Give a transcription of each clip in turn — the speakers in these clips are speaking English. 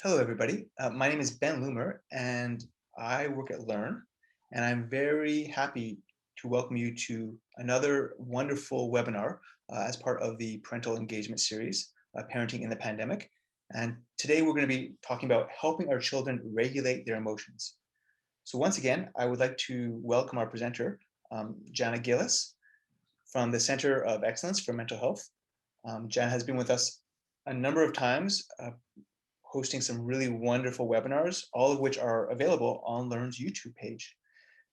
Hello, everybody. My name is Ben Loomer, and I work at Learn, and I'm very happy to welcome you to another wonderful webinar as part of the parental engagement series, Parenting in the Pandemic. And today we're going to be talking about helping our children regulate their emotions. So once again, I would like to welcome our presenter, Janna Gillis, from the Center of Excellence for Mental Health. Janna has been with us a number of times, hosting some really wonderful webinars, all of which are available on Learn's YouTube page.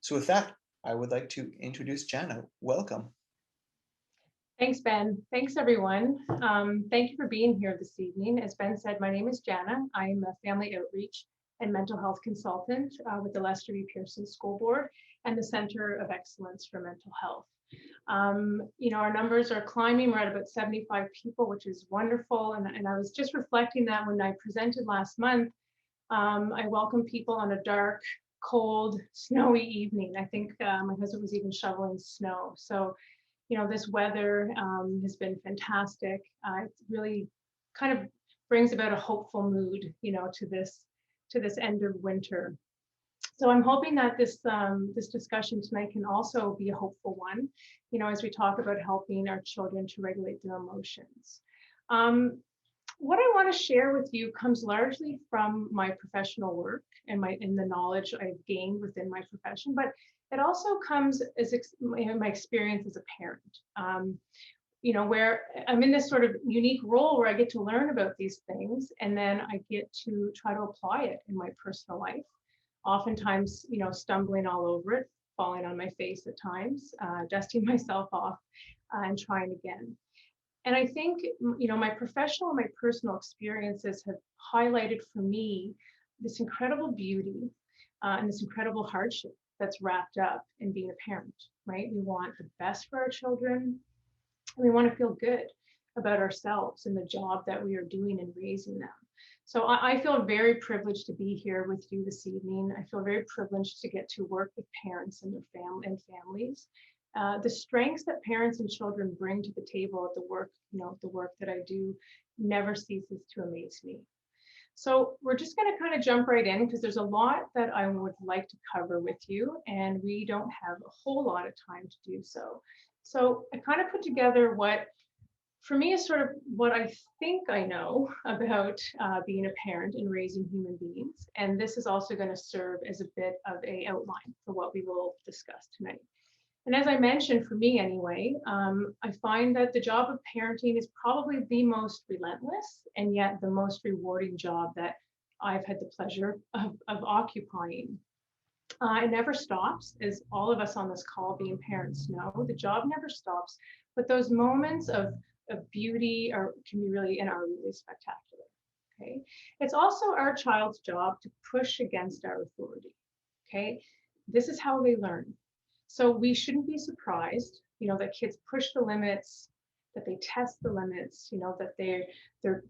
So with that, I would like to introduce Janna. Welcome. Thanks, Ben. Thanks, everyone. Thank you for being here this evening. As Ben said, my name is Janna. I'm a family outreach and mental health consultant with the Lester B. Pearson School Board and the Center of Excellence for Mental Health. Our numbers are climbing. We're at about 75 people, which is wonderful. And I was just reflecting that when I presented last month. I welcome people on a dark, cold, snowy evening. I think my husband was even shoveling snow. So, this weather has been fantastic. It really kind of brings about a hopeful mood, to this end of winter. So I'm hoping that this discussion tonight can also be a hopeful one, as we talk about helping our children to regulate their emotions. What I want to share with you comes largely from my professional work and the knowledge I've gained within my profession, but it also comes as my experience as a parent. Where I'm in this sort of unique role where I get to learn about these things, and then I get to try to apply it in my personal life. Oftentimes, stumbling all over it, falling on my face at times, dusting myself off, and trying again. And I think, my professional and my personal experiences have highlighted for me this incredible beauty and this incredible hardship that's wrapped up in being a parent, right? We want the best for our children, and we want to feel good about ourselves and the job that we are doing in raising them. So I feel very privileged to be here with you this evening. I feel very privileged to get to work with parents and their families. The strengths that parents and children bring to the table at the work, the work that I do never ceases to amaze me. So we're just going to kind of jump right in because there's a lot that I would like to cover with you, and we don't have a whole lot of time to do so. So I kind of put together what, for me, is sort of what I think I know about being a parent and raising human beings. And this is also going to serve as a bit of an outline for what we will discuss tonight. And as I mentioned, for me anyway, I find that the job of parenting is probably the most relentless and yet the most rewarding job that I've had the pleasure of occupying. It never stops, as all of us on this call being parents know. The job never stops, but those moments of beauty can be really spectacular. Okay, it's also our child's job to push against our authority. Okay, this is how they learn. So we shouldn't be surprised, that kids push the limits, that they test the limits, that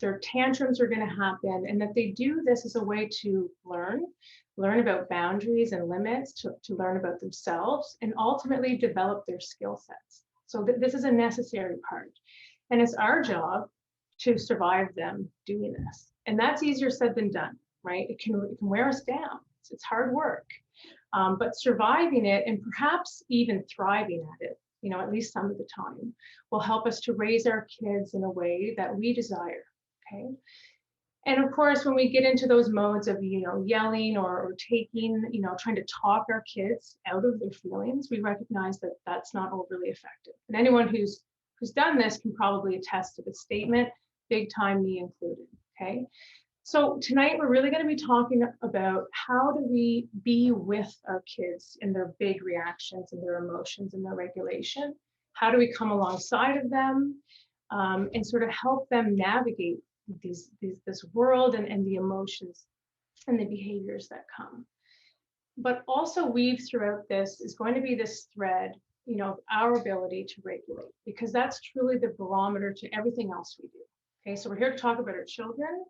their tantrums are going to happen, and that they do this as a way to learn about boundaries and limits, to learn about themselves, and ultimately develop their skill sets. So this is a necessary part. And it's our job to survive them doing this. And that's easier said than done, right? It can wear us down. It's hard work. But surviving it and perhaps even thriving at it, at least some of the time, will help us to raise our kids in a way that we desire, okay? And of course, when we get into those modes of, yelling or taking, trying to talk our kids out of their feelings, we recognize that that's not overly effective. And anyone who's done this can probably attest to the statement, big time, me included, okay? So tonight we're really going to be talking about how do we be with our kids in their big reactions and their emotions and their regulation? How do we come alongside of them and sort of help them navigate this world and the emotions and the behaviors that come? But also weave throughout this is going to be this thread, of our ability to regulate, because that's truly the barometer to everything else we do. Okay, so we're here to talk about our children.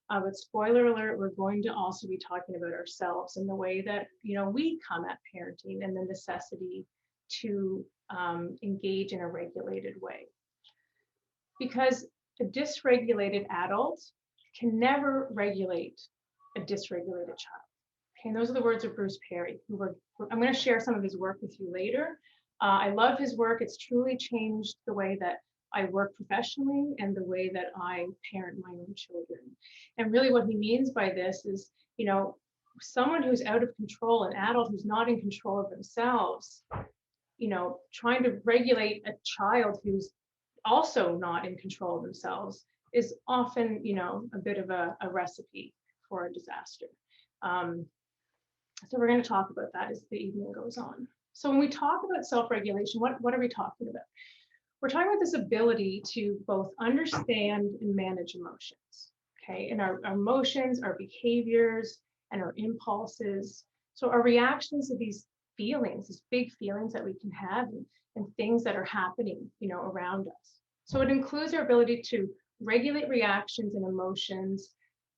But spoiler alert, we're going to also be talking about ourselves and the way that, we come at parenting and the necessity to engage in a regulated way. Because a dysregulated adult can never regulate a dysregulated child. Okay, and those are the words of Bruce Perry, I'm going to share some of his work with you later. I love his work. It's truly changed the way that I work professionally and the way that I parent my own children. And really what he means by this is, someone who's out of control, an adult who's not in control of themselves, trying to regulate a child who's also not in control of themselves is often, a bit of a recipe for a disaster. So we're going to talk about that as the evening goes on. So when we talk about self-regulation, what are we talking about? We're talking about this ability to both understand and manage emotions, okay? And our emotions, our behaviors, and our impulses. So our reactions to these feelings, these big feelings that we can have, and things that are happening, around us. So it includes our ability to regulate reactions and emotions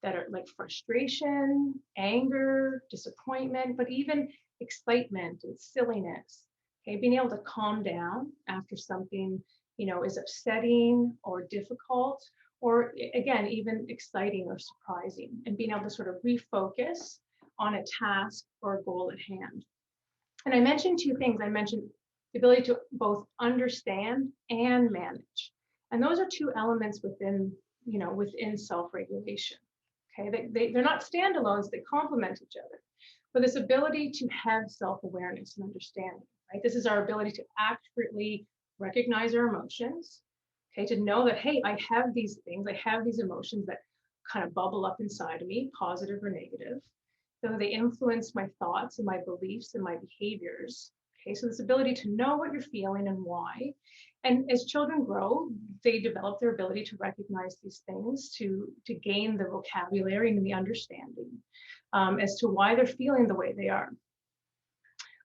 that are like frustration, anger, disappointment, but even excitement and silliness. Okay, being able to calm down after something, is upsetting or difficult, or again, even exciting or surprising, and being able to sort of refocus on a task or a goal at hand. And I mentioned two things. I mentioned the ability to both understand and manage. And those are two elements within self-regulation. Okay, they're not standalones, they complement each other. But this ability to have self-awareness and understanding, right? This is our ability to accurately recognize our emotions, okay, to know that, hey, I have these things, I have these emotions that kind of bubble up inside of me, positive or negative. So they influence my thoughts and my beliefs and my behaviors. Okay, so this ability to know what you're feeling and why. And as children grow, they develop their ability to recognize these things, to gain the vocabulary and the understanding as to why they're feeling the way they are.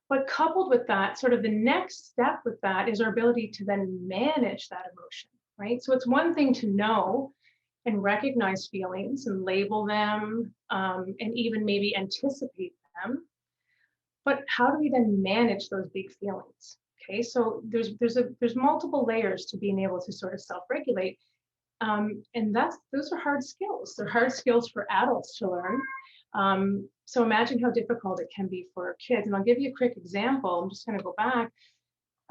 But coupled with that, sort of the next step with that is our ability to then manage that emotion, right? So it's one thing to know and recognize feelings and label them, and even maybe anticipate them. But how do we then manage those big feelings? Okay, so there's multiple layers to being able to sort of self-regulate, and those are hard skills. They're hard skills for adults to learn. So imagine how difficult it can be for kids. And I'll give you a quick example. I'm just going to go back.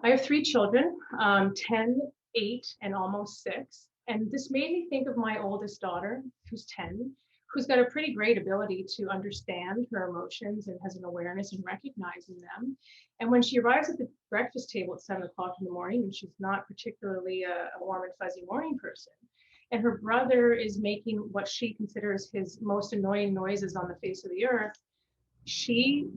I have 3 children, 10, 8, and almost 6. And this made me think of my oldest daughter, who's 10, who's got a pretty great ability to understand her emotions and has an awareness in recognizing them. And when she arrives at the breakfast table at 7 o'clock in the morning, and she's not particularly a warm and fuzzy morning person, and her brother is making what she considers his most annoying noises on the face of the earth, she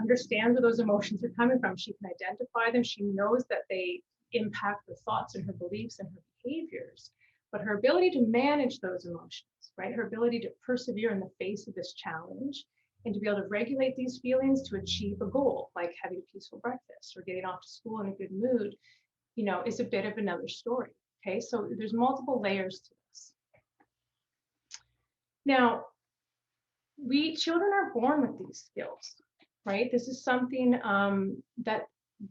understands where those emotions are coming from. She can identify them. She knows that they impact her thoughts and her beliefs and her behaviors. But her ability to manage those emotions, right? Her ability to persevere in the face of this challenge and to be able to regulate these feelings to achieve a goal, like having a peaceful breakfast or getting off to school in a good mood, is a bit of another story. Okay, so there's multiple layers to this. Now, children are born with these skills, right? This is something that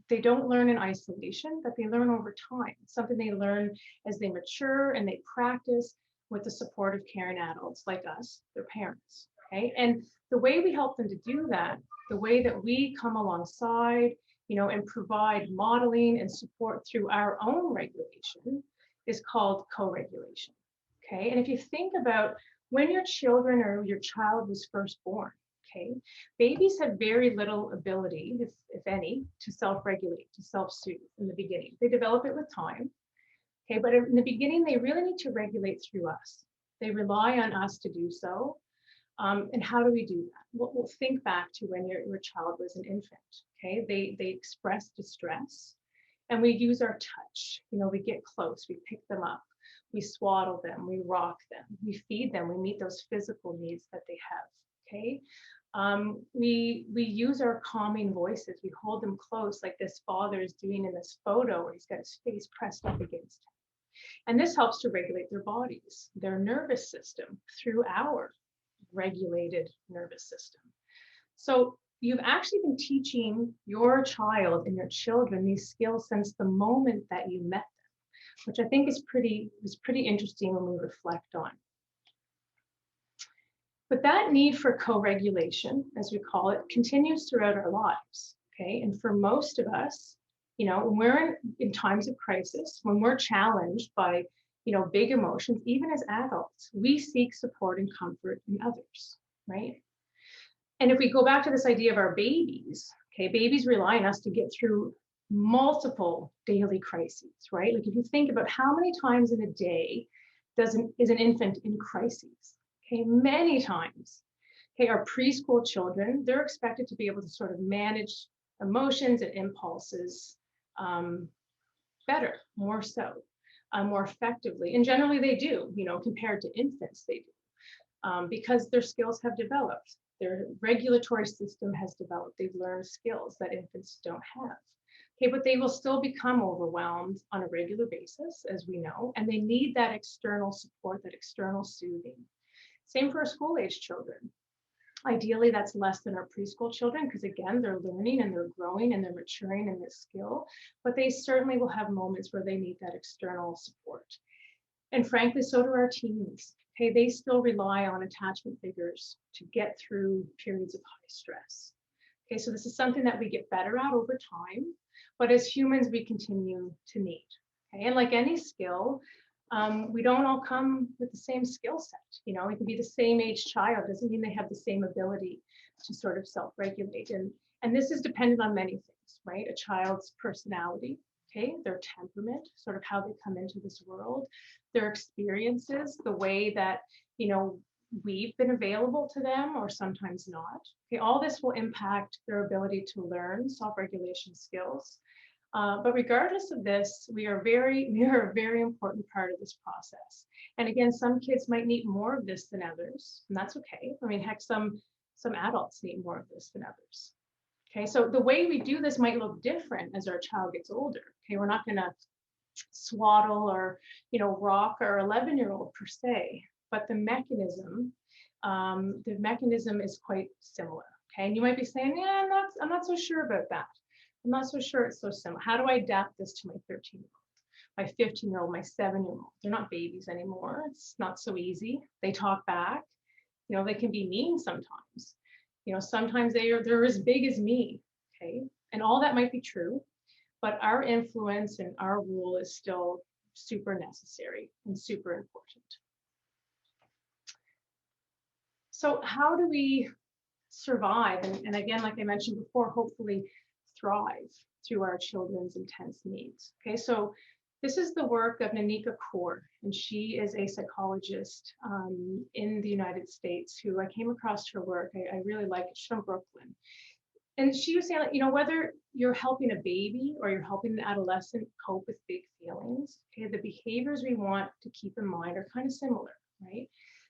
they don't learn in isolation, but they learn over time. It's something they learn as they mature and they practice with the support of caring adults like us, their parents, okay? And the way we help them to do that, the way that we come alongside, and provide modeling and support through our own regulation is called co-regulation, okay? And if you think about when your children or your child was first born, okay, babies have very little ability, if any, to self-regulate, to self-soothe in the beginning. They develop it with time, okay, but in the beginning, they really need to regulate through us. They rely on us to do so. And how do we do that? We'll think back to when your child was an infant, okay? They express distress, and we use our touch. We get close, we pick them up, we swaddle them, we rock them, we feed them, we meet those physical needs that they have, okay? We use our calming voices. We hold them close like this father is doing in this photo where he's got his face pressed up against him. And this helps to regulate their bodies, their nervous system through our regulated nervous system. So you've actually been teaching your child and your children these skills since the moment that you met them, which I think is pretty interesting when we reflect on. But that need for co-regulation, as we call it, continues throughout our lives. Okay. And for most of us, when we're in times of crisis, when we're challenged by, big emotions, even as adults, we seek support and comfort in others, right? And if we go back to this idea of our babies, okay, babies rely on us to get through multiple daily crises, right? Like if you think about how many times in a day is an infant in crises, okay, many times. Okay, our preschool children, they're expected to be able to sort of manage emotions and impulses better, more so, more effectively. And generally they do, compared to infants, they do, because their skills have developed. Their regulatory system has developed. They've learned skills that infants don't have. Okay, but they will still become overwhelmed on a regular basis, as we know, and they need that external support, that external soothing. Same for our school-age children. Ideally, that's less than our preschool children, because again, they're learning and they're growing and they're maturing in this skill, but they certainly will have moments where they need that external support. And frankly, so do our teens. Okay, they still rely on attachment figures to get through periods of high stress. Okay, so this is something that we get better at over time, but as humans, we continue to need. Okay, and like any skill, we don't all come with the same skill set. It can be the same age child, doesn't mean they have the same ability to sort of self-regulate. And this is dependent on many things, right? A child's personality, okay, their temperament, sort of how they come into this world, their experiences, the way that, we've been available to them or sometimes not. Okay, all this will impact their ability to learn self-regulation skills. But regardless of this, we are a very important part of this process. And again, some kids might need more of this than others, and that's okay. I mean, heck, some adults need more of this than others. Okay, so the way we do this might look different as our child gets older. Okay, we're not going to swaddle or rock our 11-year-old per se, but the mechanism is quite similar. Okay, and you might be saying, yeah, I'm not so sure about that. I'm not so sure it's so similar. How do I adapt this to my 13-year-old, my 15-year-old, my 7-year-old? They're not babies anymore. It's not so easy. They talk back. They can be mean sometimes. Sometimes they're as big as me. Okay, and all that might be true, but our influence and our role is still super necessary and super important. So how do we survive? And again, like I mentioned before, hopefully thrive through our children's intense needs. Okay, so this is the work of Nanika Kaur, and she is a psychologist in the United States who I came across her work. I really like it. She's from Brooklyn. And she was saying, whether you're helping a baby or you're helping an adolescent cope with big feelings, okay, the behaviors we want to keep in mind are kind of similar, right?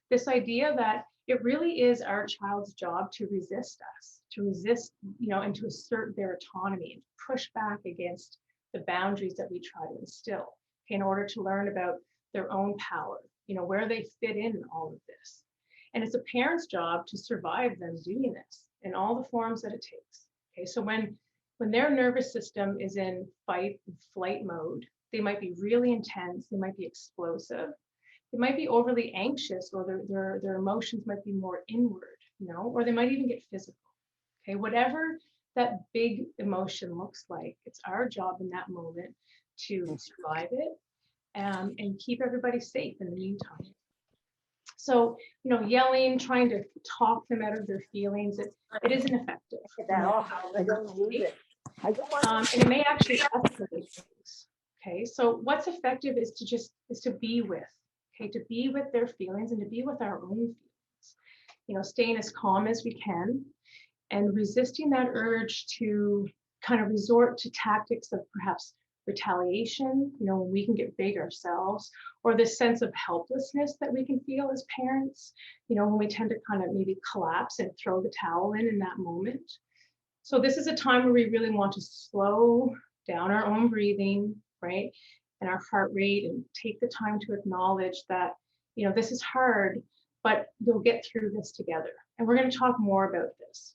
This idea that it really is our child's job to resist us, and to assert their autonomy and push back against the boundaries that we try to instill, okay, in order to learn about their own power, where they fit in all of this. And it's a parent's job to survive them doing this in all the forms that it takes. Okay, so when their nervous system is in fight and flight mode, they might be really intense, they might be explosive, they might be overly anxious, or their emotions might be more inward, or they might even get physical. Okay, whatever that big emotion looks like, it's our job in that moment to survive it and keep everybody safe in the meantime. So, yelling, trying to talk them out of their feelings, it isn't effective. I don't use it. And it may actually escalate things. Okay, so what's effective is to be with, okay, to be with their feelings and to be with our own feelings. Staying as calm as we can and resisting that urge to kind of resort to tactics of perhaps retaliation, when we can get big ourselves, or this sense of helplessness that we can feel as parents, when we tend to kind of maybe collapse and throw the towel in that moment. So this is a time where we really want to slow down our own breathing, right? And our heart rate, and take the time to acknowledge that, this is hard, but we'll get through this together. And we're going to talk more about this.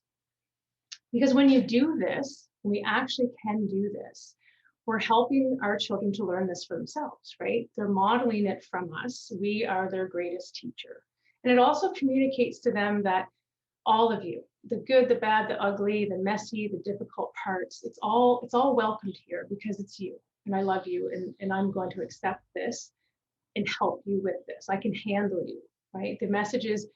Because when you do this, we actually can do this, we're helping our children to learn this for themselves, right? They're modeling it from us. We are their greatest teacher. And it also communicates to them that all of you, the good, the bad, the ugly, the messy, the difficult parts, it's all welcomed here because it's you and I love you and I'm going to accept this and help you with this. I can handle you, right? The message is,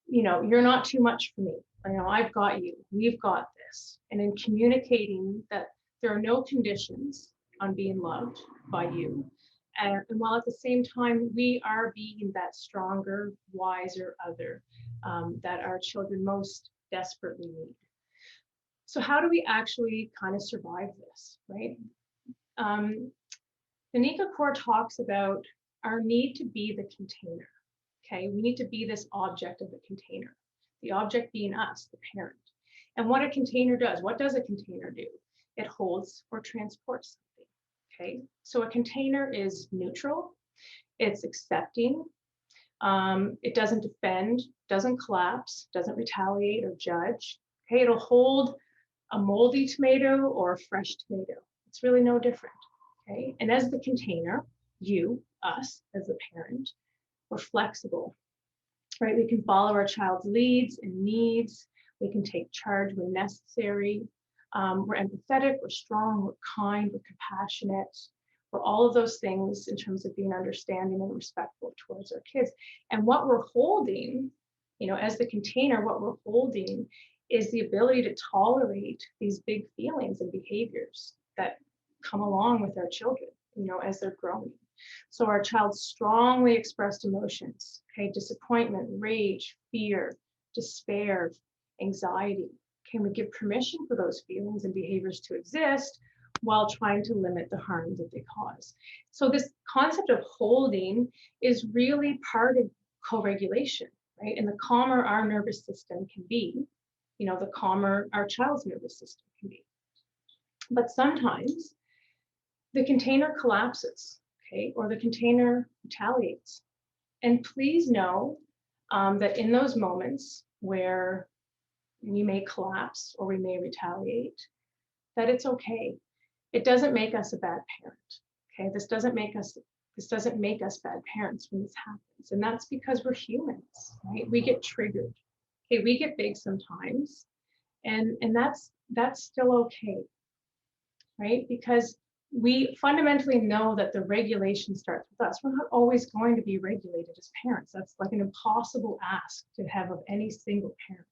you're not too much for me. I've got you, we've got this. And in communicating that there are no conditions on being loved by you. And while at the same time, we are being that stronger, wiser other that our children most desperately need. So how do we actually kind of survive this, right? The Nika Core talks about our need to be the container, okay? We need to be this object of the container, the object being us, the parent. And what a container does, what does a container do? It holds or transports something, okay? So a container is neutral, it's accepting, it doesn't defend, doesn't collapse, doesn't retaliate or judge, okay? It'll hold a moldy tomato or a fresh tomato. It's really no different, okay? And as the container, you, us, as the parent, we're flexible, right? We can follow our child's leads and needs. We can take charge when necessary. We're empathetic, we're strong, we're kind, we're compassionate. We're all of those things in terms of being understanding and respectful towards our kids. And what we're holding, as the container, what we're holding is the ability to tolerate these big feelings and behaviors that come along with our children, as they're growing. So our child's strongly expressed emotions, okay, disappointment, rage, fear, despair, anxiety. Can we give permission for those feelings and behaviors to exist while trying to limit the harm that they cause? So this concept of holding is really part of co-regulation, right? And the calmer our nervous system can be, the calmer our child's nervous system can be. But sometimes the container collapses, okay, or the container retaliates. And please know that in those moments where we may collapse or we may retaliate, that it's okay. It doesn't make us a bad parent, okay? This doesn't make us bad parents when this happens. And that's because we're humans, right? We get triggered. Okay, we get big sometimes, and that's still okay, right? Because we fundamentally know that the regulation starts with us. We're not always going to be regulated as parents. That's like an impossible ask to have of any single parent.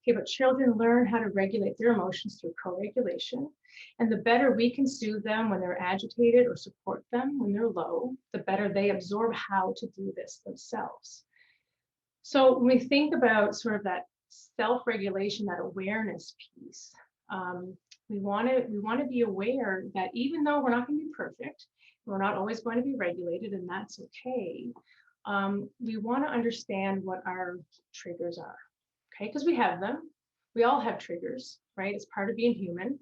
Okay, but children learn how to regulate their emotions through co-regulation. And the better we can soothe them when they're agitated or support them when they're low, the better they absorb how to do this themselves. So when we think about sort of that self-regulation, that awareness piece, we want to be aware that even though we're not going to be perfect, we're not always going to be regulated, and that's okay. We want to understand what our triggers are, okay? Because we have them. We all have triggers, right? It's part of being human.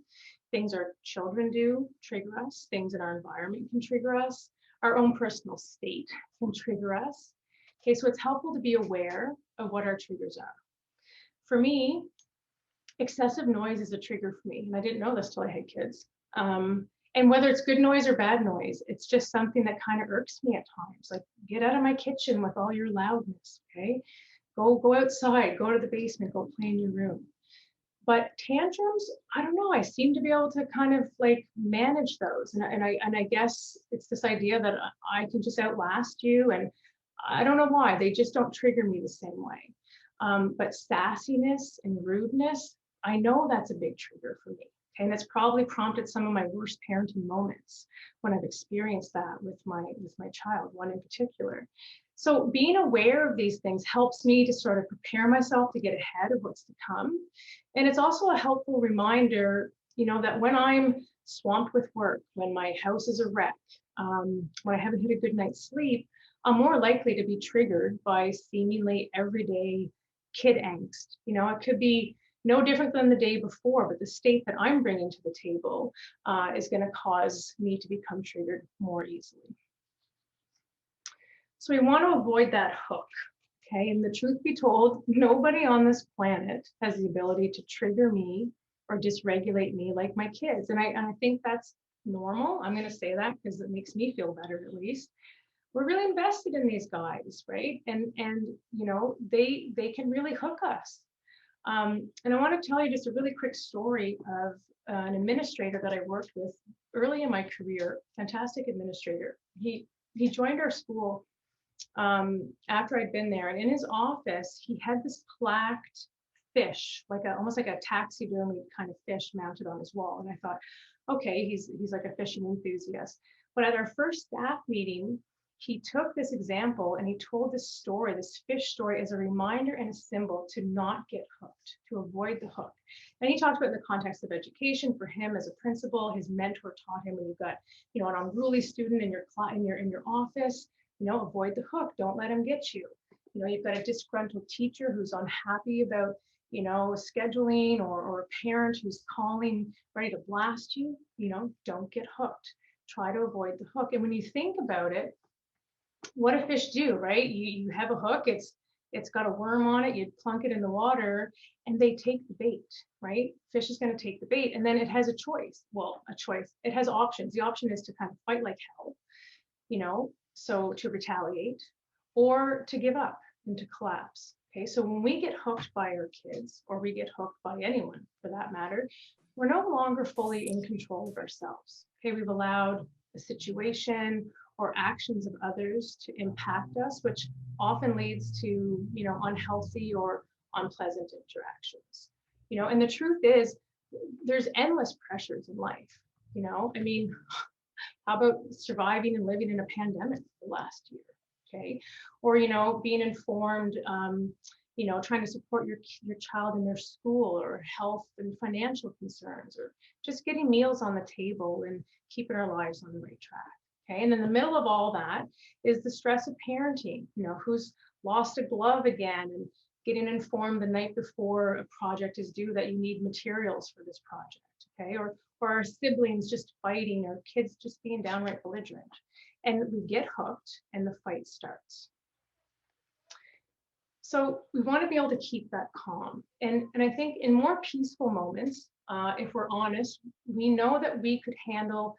Things our children do trigger us. Things in our environment can trigger us. Our own personal state can trigger us. Okay, so it's helpful to be aware of what our triggers are. For me, excessive noise is a trigger for me, and I didn't know this till I had kids. And whether it's good noise or bad noise, it's just something that kind of irks me at times. Like, get out of my kitchen with all your loudness, okay? Go outside, go to the basement, go play in your room. But tantrums, I don't know, I seem to be able to kind of like manage those. And I guess it's this idea that I can just outlast you, and I don't know why, they just don't trigger me the same way. But sassiness and rudeness, I know that's a big trigger for me. Okay, and it's probably prompted some of my worst parenting moments when I've experienced that with my child, one in particular. So being aware of these things helps me to sort of prepare myself to get ahead of what's to come. And it's also a helpful reminder, that when I'm swamped with work, when my house is a wreck, when I haven't had a good night's sleep, I'm more likely to be triggered by seemingly everyday kid angst. It could be no different than the day before, but the state that I'm bringing to the table is going to cause me to become triggered more easily. So we want to avoid that hook, okay? And the truth be told, nobody on this planet has the ability to trigger me or dysregulate me like my kids. And I think that's normal. I'm going to say that because it makes me feel better, at least. we're really invested in these guys, right? And you know, they can really hook us. And I want to tell you just a really quick story of an administrator that I worked with early in my career. Fantastic administrator. He joined our school after I'd been there, and in his office he had this plaqued fish, like almost like a taxidermy kind of fish mounted on his wall. And I thought, okay, he's like a fishing enthusiast. But at our first staff meeting, he took this example and he told this story, this fish story, as a reminder and a symbol to not get hooked, to avoid the hook. And he talked about in the context of education for him as a principal. His mentor taught him, when you've got, you know, an unruly student in your office, you know, avoid the hook. Don't let him get you. You know, you've got a disgruntled teacher who's unhappy about, you know, scheduling, or a parent who's calling ready to blast you. You know, don't get hooked. Try to avoid the hook. And when you think about it, what do fish do, right? You have a hook, it's got a worm on it, you plunk it in the water and they take the bait, right? Fish is going to take the bait, and then it has a choice. Well, a choice. It has options. The option is to kind of fight like hell, you know, so to retaliate, or to give up and to collapse. Okay, so when we get hooked by our kids, or we get hooked by anyone for that matter, we're no longer fully in control of ourselves. Okay, we've allowed a situation or actions of others to impact us, which often leads to, you know, unhealthy or unpleasant interactions. You know, and the truth is, there's endless pressures in life. You know, I mean, how about surviving and living in a pandemic the last year? Okay, or, you know, being informed, you know, trying to support your child in their school, or health and financial concerns, or just getting meals on the table and keeping our lives on the right track. Okay, and in the middle of all that is the stress of parenting. You know, who's lost a glove again, and getting informed the night before a project is due that you need materials for this project. Okay, or our siblings just fighting, or kids just being downright belligerent, and we get hooked and the fight starts. So we want to be able to keep that calm. And I think in more peaceful moments, if we're honest, we know that we could handle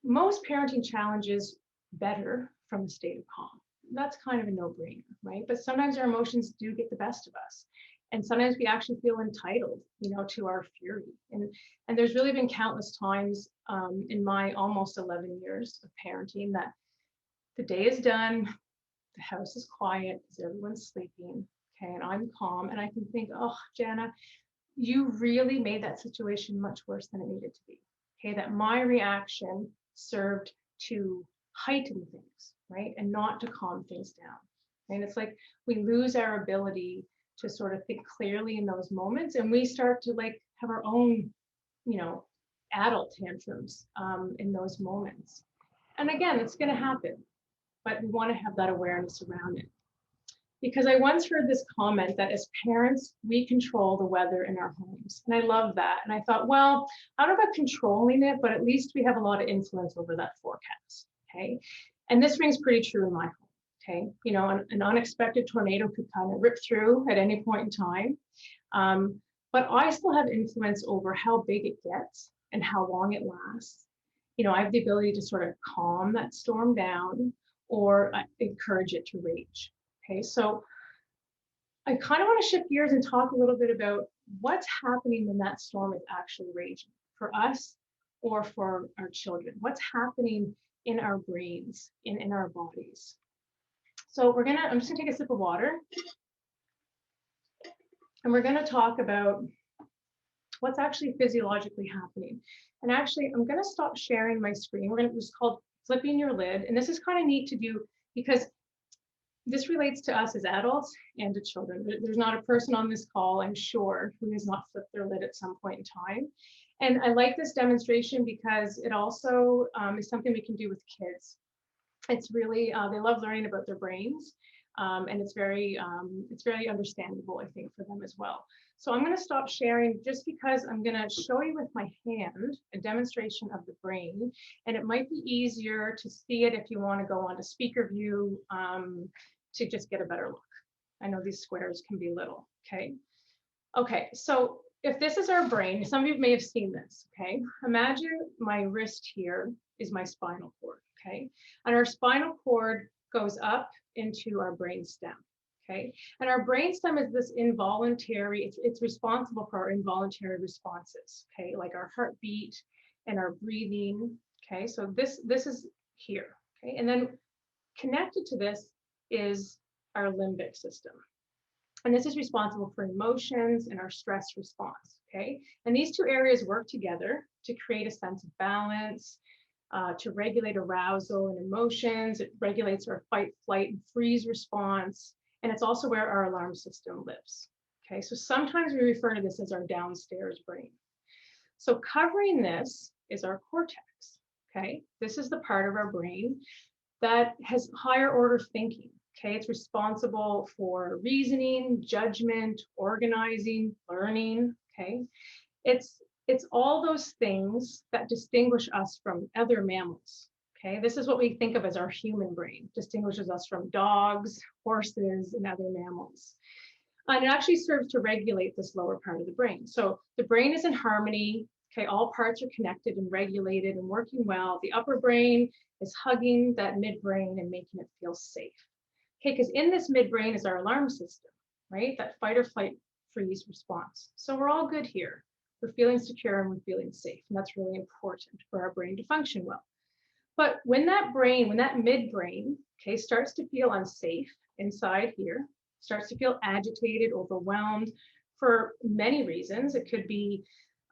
most parenting challenges better from a state of calm. That's kind of a no-brainer, right? But sometimes our emotions do get the best of us. And sometimes we actually feel entitled, you know, to our fury. And there's really been countless times in my almost 11 years of parenting that the day is done, the house is quiet because everyone's sleeping, okay, and I'm calm, and I can think, oh, Janna, you really made that situation much worse than it needed to be. Okay, that my reaction served to heighten things, right, and not to calm things down. And it's like we lose our ability to sort of think clearly in those moments, and we start to like have our own, you know, adult tantrums in those moments. And again, it's going to happen, but we want to have that awareness around it. Because I once heard this comment that as parents, we control the weather in our homes. And I love that. And I thought, well, I don't know about controlling it, but at least we have a lot of influence over that forecast. Okay. And this rings pretty true in my home. Okay. You know, an unexpected tornado could kind of rip through at any point in time. But I still have influence over how big it gets and how long it lasts. You know, I have the ability to sort of calm that storm down, or encourage it to rage. Okay, so I kind of want to shift gears and talk a little bit about what's happening when that storm is actually raging for us or for our children. What's happening in our brains, in our bodies. So I'm just gonna take a sip of water, and we're gonna talk about what's actually physiologically happening. And actually, I'm gonna stop sharing my screen. It's called flipping your lid. And this is kind of neat to do because this relates to us as adults and to children. There's not a person on this call, I'm sure, who has not flipped their lid at some point in time. And I like this demonstration because it also is something we can do with kids. It's really, they love learning about their brains. And it's very understandable, I think, for them as well. So I'm going to stop sharing just because I'm going to show you with my hand a demonstration of the brain, and it might be easier to see it if you want to go on to speaker view to just get a better look. I know these squares can be little, okay? Okay, so if this is our brain, some of you may have seen this, okay? Imagine my wrist here is my spinal cord, okay? And our spinal cord goes up into our brainstem, okay? And our brainstem is this involuntary, it's responsible for our involuntary responses, okay? Like our heartbeat and our breathing, okay? So this is here, okay? And then connected to this is our limbic system. And this is responsible for emotions and our stress response, okay? And these two areas work together to create a sense of balance, to regulate arousal and emotions. It regulates our fight, flight, and freeze response. And it's also where our alarm system lives, okay? So sometimes we refer to this as our downstairs brain. So covering this is our cortex, okay? This is the part of our brain that has higher order thinking. Okay, it's responsible for reasoning, judgment, organizing, learning. Okay, it's all those things that distinguish us from other mammals. Okay, this is what we think of as our human brain, distinguishes us from dogs, horses, and other mammals. And it actually serves to regulate this lower part of the brain. So the brain is in harmony. Okay, all parts are connected and regulated and working well. The upper brain is hugging that midbrain and making it feel safe. Okay, because in this midbrain is our alarm system, right? That fight or flight freeze response. So we're all good here. We're feeling secure and we're feeling safe. And that's really important for our brain to function well. But when that midbrain, okay, starts to feel unsafe inside here, starts to feel agitated, overwhelmed for many reasons. It could be,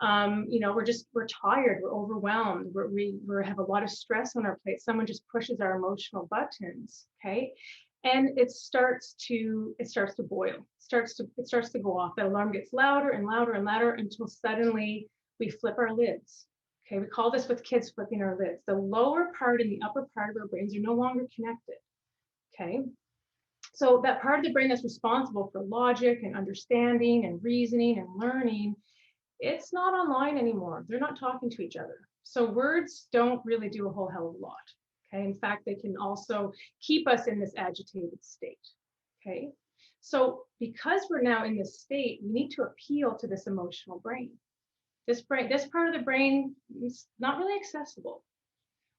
we're tired, we're overwhelmed, we have a lot of stress on our plate. Someone just pushes our emotional buttons, okay? And it starts to boil, it starts to go off. That alarm gets louder and louder and louder until suddenly we flip our lids. Okay, we call this with kids flipping our lids. The lower part and the upper part of our brains are no longer connected. Okay, so that part of the brain that's responsible for logic and understanding and reasoning and learning, it's not online anymore. They're not talking to each other. So words don't really do a whole hell of a lot. Okay, in fact, they can also keep us in this agitated state. Okay, so because we're now in this state, we need to appeal to this emotional brain. This part of the brain is not really accessible.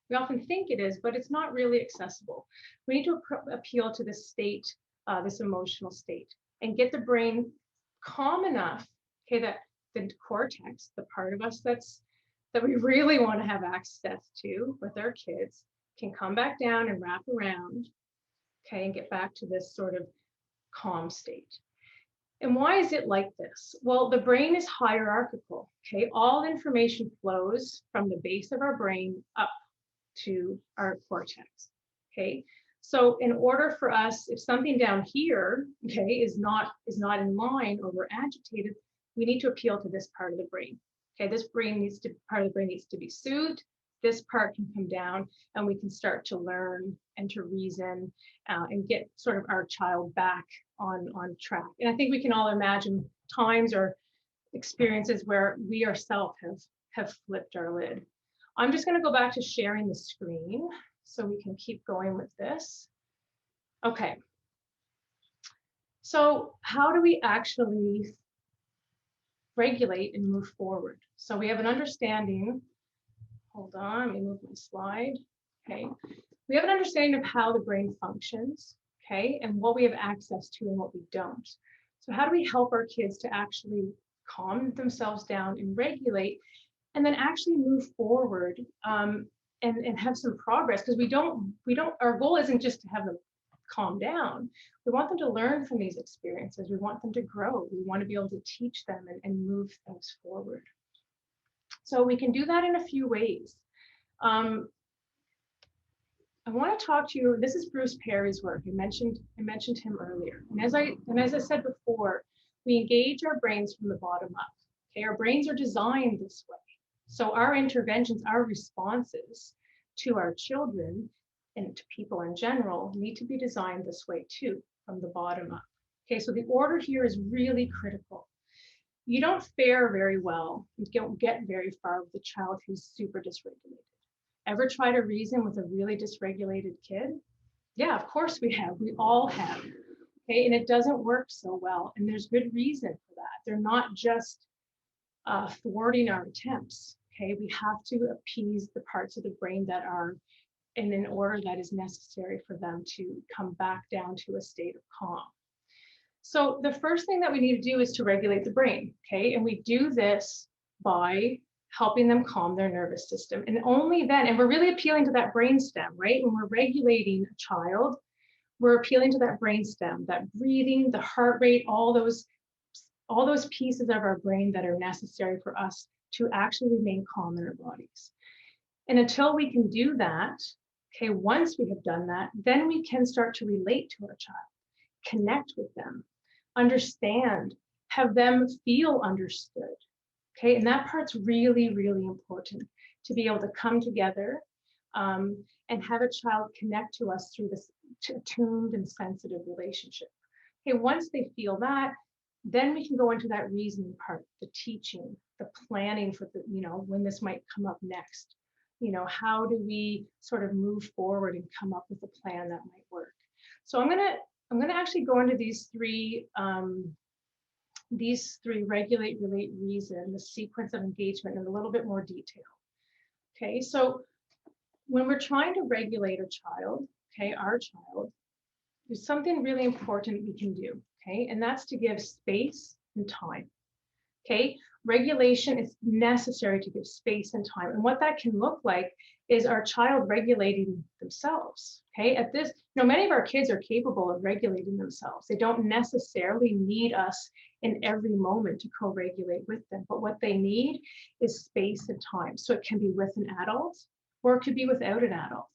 We often think it is, but it's not really accessible. We need to appeal to this state, this emotional state, and get the brain calm enough, okay, that the cortex, the part of us that we really want to have access to with our kids, can come back down and wrap around, okay, and get back to this sort of calm state. And why is it like this? Well, the brain is hierarchical, okay? All information flows from the base of our brain up to our cortex, okay? So in order for us, if something down here, okay, is not in line or we're agitated, we need to appeal to this part of the brain. Okay, this part of the brain needs to be soothed. This part can come down and we can start to learn and to reason and get sort of our child back on track. And I think we can all imagine times or experiences where we ourselves have flipped our lid. I'm just going to go back to sharing the screen so we can keep going with this. Okay. So how do we actually regulate and move forward? So we have an understanding. Hold on, let me move my slide. Okay. We have an understanding of how the brain functions, okay, and what we have access to and what we don't. So how do we help our kids to actually calm themselves down and regulate, and then actually move forward and have some progress? Because our goal isn't just to have them calm down. We want them to learn from these experiences. We want them to grow. We want to be able to teach them and move things forward. So we can do that in a few ways. I want to talk to you. This is Bruce Perry's work. I mentioned him earlier. And as I said before, we engage our brains from the bottom up. Okay, our brains are designed this way. So our interventions, our responses to our children and to people in general need to be designed this way too, from the bottom up. Okay, so the order here is really critical. You don't fare very well, you don't get very far with a child who's super dysregulated. Ever try to reason with a really dysregulated kid? Yeah, of course we have. We all have. Okay, and it doesn't work so well. And there's good reason for that. They're not just thwarting our attempts. Okay, we have to appease the parts of the brain that are in an order that is necessary for them to come back down to a state of calm. So the first thing that we need to do is to regulate the brain, okay? And we do this by helping them calm their nervous system. And only then, and we're really appealing to that brainstem, right? When we're regulating a child, we're appealing to that brainstem, that breathing, the heart rate, all those pieces of our brain that are necessary for us to actually remain calm in our bodies. And until we can do that, okay, once we have done that, then we can start to relate to our child, connect with them, understand, have them feel understood. Okay, and that part's really, really important, to be able to come together and have a child connect to us through this attuned and sensitive relationship. Okay, once they feel that, then we can go into that reasoning part, the teaching, the planning for the, when this might come up next. How do we sort of move forward and come up with a plan that might work? So I'm gonna actually go into these three regulate, relate, reason, the sequence of engagement in a little bit more detail. Okay, so when we're trying to regulate a child, okay, our child, there's something really important we can do, okay, and that's to give space and time. Okay, regulation is necessary to give space and time. And what that can look like is our child regulating themselves. Okay, at this, many of our kids are capable of regulating themselves. They don't necessarily need us in every moment to co-regulate with them, but what they need is space and time. So it can be with an adult or it could be without an adult.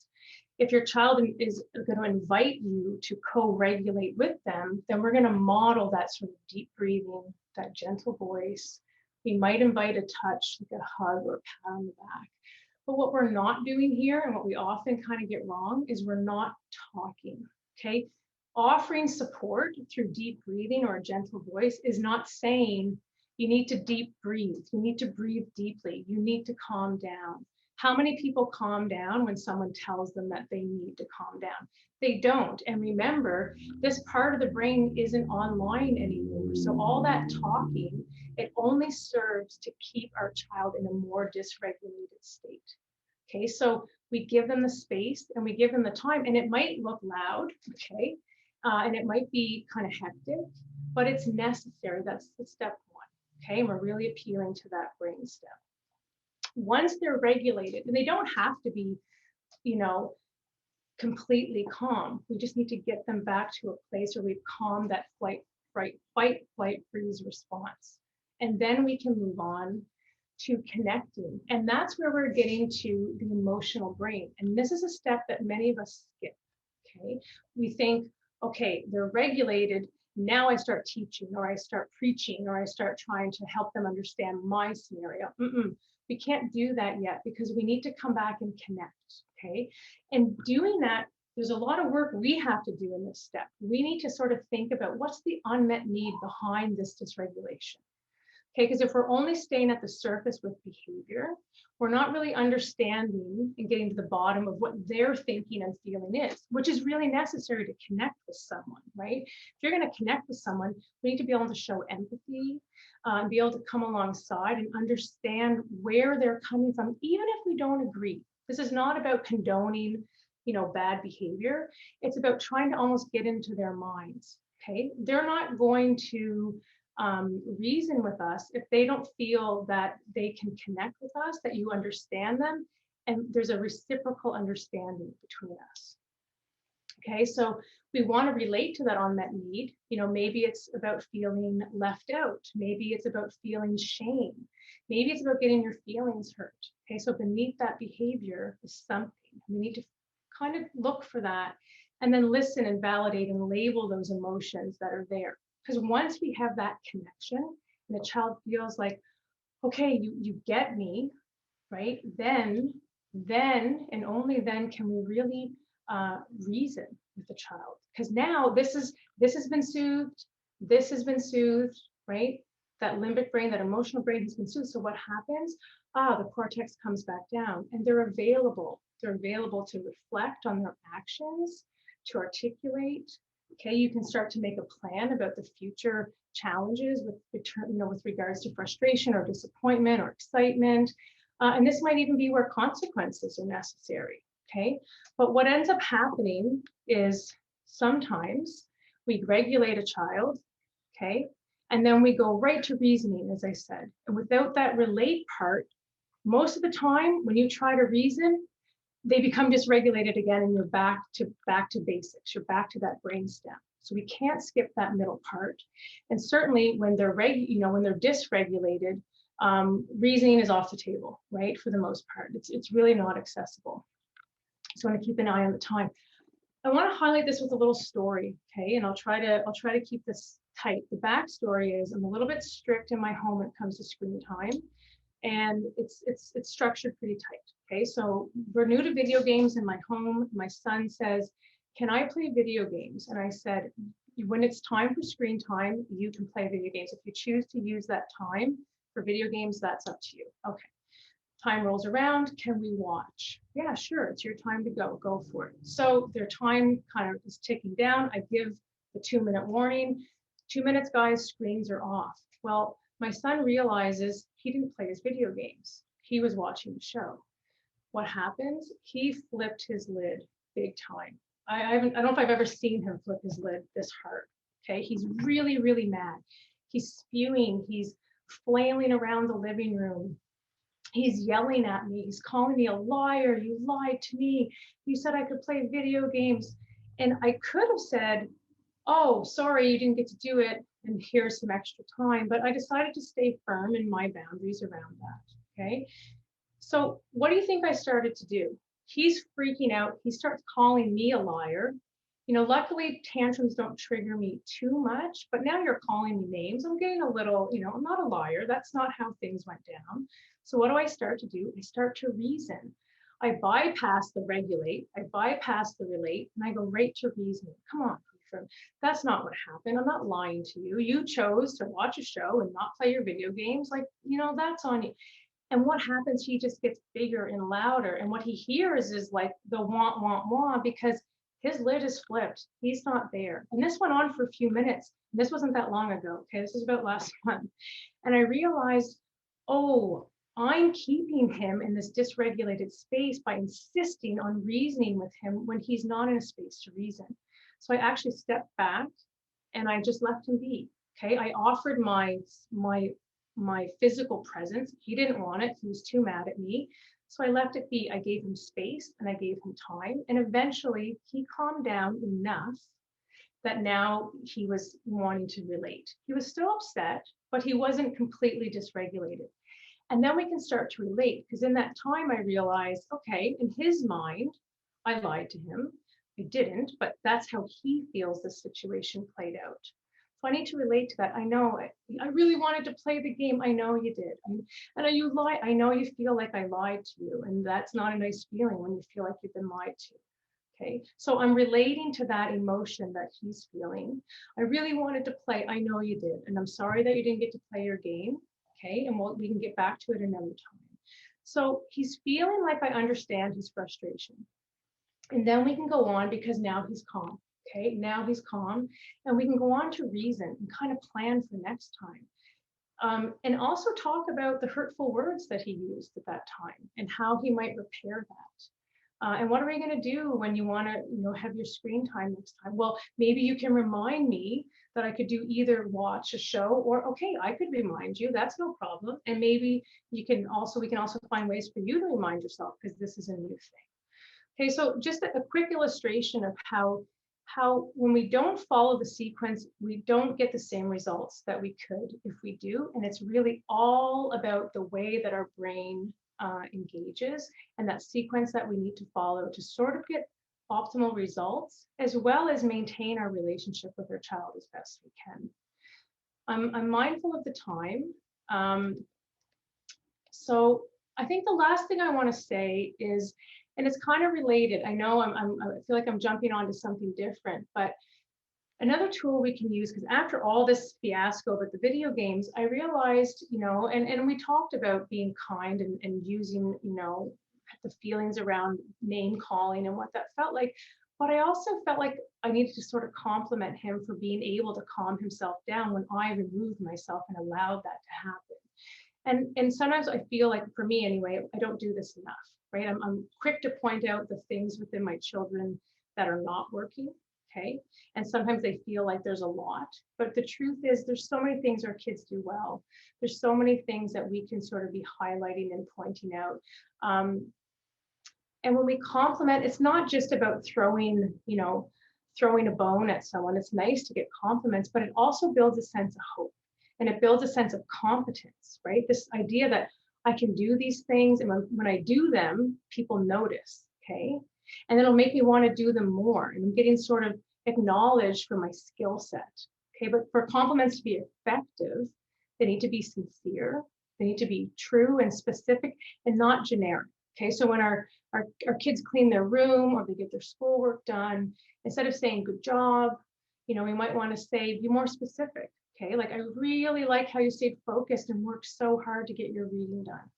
If your child is going to invite you to co-regulate with them, then we're going to model that sort of deep breathing, that gentle voice. We might invite a touch, like a hug or a pat on the back. But what we're not doing here, and what we often kind of get wrong, is we're not talking, okay? Offering support through deep breathing or a gentle voice is not saying you need to deep breathe, you need to breathe deeply, you need to calm down. How many people calm down when someone tells them that they need to calm down? They don't. And remember, this part of the brain isn't online anymore. So all that talking, it only serves to keep our child in a more dysregulated state. Okay, so we give them the space and we give them the time, and it might look loud, okay, and it might be kind of hectic, but it's necessary. That's the step one, okay, and we're really appealing to that brainstem. Once they're regulated, and they don't have to be, completely calm. We just need to get them back to a place where we've calmed that fight, flight, freeze response. And then we can move on to connecting. And that's where we're getting to the emotional brain. And this is a step that many of us skip, okay? We think, okay, they're regulated. Now I start teaching, or I start preaching, or I start trying to help them understand my scenario. We can't do that yet because we need to come back and connect, okay? And doing that, there's a lot of work we have to do in this step. We need to sort of think about what's the unmet need behind this dysregulation. Okay, because if we're only staying at the surface with behavior, we're not really understanding and getting to the bottom of what their thinking and feeling is, which is really necessary to connect with someone, right? If you're going to connect with someone, we need to be able to show empathy and be able to come alongside and understand where they're coming from, even if we don't agree. This is not about condoning, bad behavior. It's about trying to almost get into their minds, okay? They're not going to reason with us if they don't feel that they can connect with us, that you understand them, and there's a reciprocal understanding between us. Okay, so we want to relate to that unmet need. Maybe it's about feeling left out. Maybe it's about feeling shame. Maybe it's about getting your feelings hurt. Okay, so beneath that behavior is something. We need to kind of look for that and then listen and validate and label those emotions that are there. Because once we have that connection and the child feels like, okay, you get me, right? Then and only then can we really reason with the child. Because now this has been soothed, right? That limbic brain, that emotional brain has been soothed. So what happens? The cortex comes back down, and they're available. They're available to reflect on their actions, to articulate. Okay, you can start to make a plan about the future challenges with regards to frustration or disappointment or excitement. And this might even be where consequences are necessary. okay? But what ends up happening is sometimes we regulate a child, okay? And then we go right to reasoning, as I said. And without that relate part, most of the time when you try to reason, they become dysregulated again and you're back to basics. You're back to that brainstem. So we can't skip that middle part. And certainly when they're when they're dysregulated, reasoning is off the table, right? For the most part, it's really not accessible. So I want to keep an eye on the time. I want to highlight this with a little story, okay? And I'll try to keep this tight. The backstory is I'm a little bit strict in my home when it comes to screen time, and it's structured pretty tight. Okay, so we're new to video games in my home. My son says, "Can I play video games?" And I said, "When it's time for screen time, you can play video games. If you choose to use that time for video games, that's up to you." Okay. Time rolls around, can we watch? Yeah, sure, it's your time to go for it. So their time kind of is ticking down. I give the 2-minute warning. 2 minutes, guys, screens are off. Well, my son realizes he didn't play his video games. He was watching the show. What happens? He flipped his lid big time. I don't know if I've ever seen him flip his lid this hard. Okay, he's really, really mad. He's spewing, he's flailing around the living room. He's yelling at me. He's calling me a liar. You lied to me. You said I could play video games. And I could have said, "Oh, sorry, you didn't get to do it. And here's some extra time." But I decided to stay firm in my boundaries around that. Okay. So what do you think I started to do? He's freaking out. He starts calling me a liar. Luckily tantrums don't trigger me too much, but now you're calling me names. I'm getting a little, I'm not a liar. That's not how things went down. So what do I start to do? I start to reason. I bypass the regulate, I bypass the relate, and I go right to reasoning. Come on, Peter, that's not what happened. I'm not lying to you. You chose to watch a show and not play your video games. That's on you. And what happens? He just gets bigger and louder. And what he hears is like the want, because his lid is flipped. He's not there. And this went on for a few minutes. This wasn't that long ago. Okay, this was about last month. And I realized, oh, I'm keeping him in this dysregulated space by insisting on reasoning with him when he's not in a space to reason. So I actually stepped back and I just left him be. Okay, I offered my physical presence. He didn't want it. He was too mad at me. So I left it be. I gave him space and I gave him time. And eventually he calmed down enough that now he was wanting to relate. He was still upset, but he wasn't completely dysregulated. And then we can start to relate, because in that time I realized, okay, in his mind, I lied to him. I didn't, but that's how he feels the situation played out. So I need to relate to that. I know I really wanted to play the game. I know you did. And you lie. I know you feel like I lied to you. And that's not a nice feeling when you feel like you've been lied to. Okay. So I'm relating to that emotion that he's feeling. I really wanted to play. I know you did. And I'm sorry that you didn't get to play your game. Okay. And we can get back to it another time. So he's feeling like I understand his frustration. And then we can go on, because now he's calm. Okay, now he's calm, and we can go on to reason and kind of plan for next time. And also talk about the hurtful words that he used at that time and how he might repair that. And what are we going to do when you want to, have your screen time next time? Well, maybe you can remind me that I could do either watch a show or, okay, I could remind you. That's no problem. And maybe we can also find ways for you to remind yourself, because this is a new thing. Okay, so just a quick illustration of how when we don't follow the sequence, we don't get the same results that we could if we do. And it's really all about the way that our brain engages, and that sequence that we need to follow to sort of get optimal results, as well as maintain our relationship with our child as best we can. I'm mindful of the time. So I think the last thing I want to say is, and it's kind of related. I know I feel like I'm jumping onto something different, but another tool we can use, because after all this fiasco with the video games, I realized, and we talked about being kind and using, the feelings around name calling and what that felt like. But I also felt like I needed to sort of compliment him for being able to calm himself down when I removed myself and allowed that to happen. And sometimes I feel like, for me anyway, I don't do this enough, right? I'm quick to point out the things within my children that are not working, okay? And sometimes they feel like there's a lot, but the truth is there's so many things our kids do well. There's so many things that we can sort of be highlighting and pointing out. And when we compliment, it's not just about throwing a bone at someone. It's nice to get compliments, but it also builds a sense of hope, and it builds a sense of competence, right? This idea that I can do these things, and when I do them, people notice, okay? And it'll make me want to do them more, and I'm getting sort of acknowledged for my skill set, okay? But for compliments to be effective, they need to be sincere, they need to be true and specific and not generic, okay? So when our kids clean their room or they get their schoolwork done, instead of saying good job, we might want to say, be more specific, okay? Like, I really like how you stayed focused and worked so hard to get your reading done.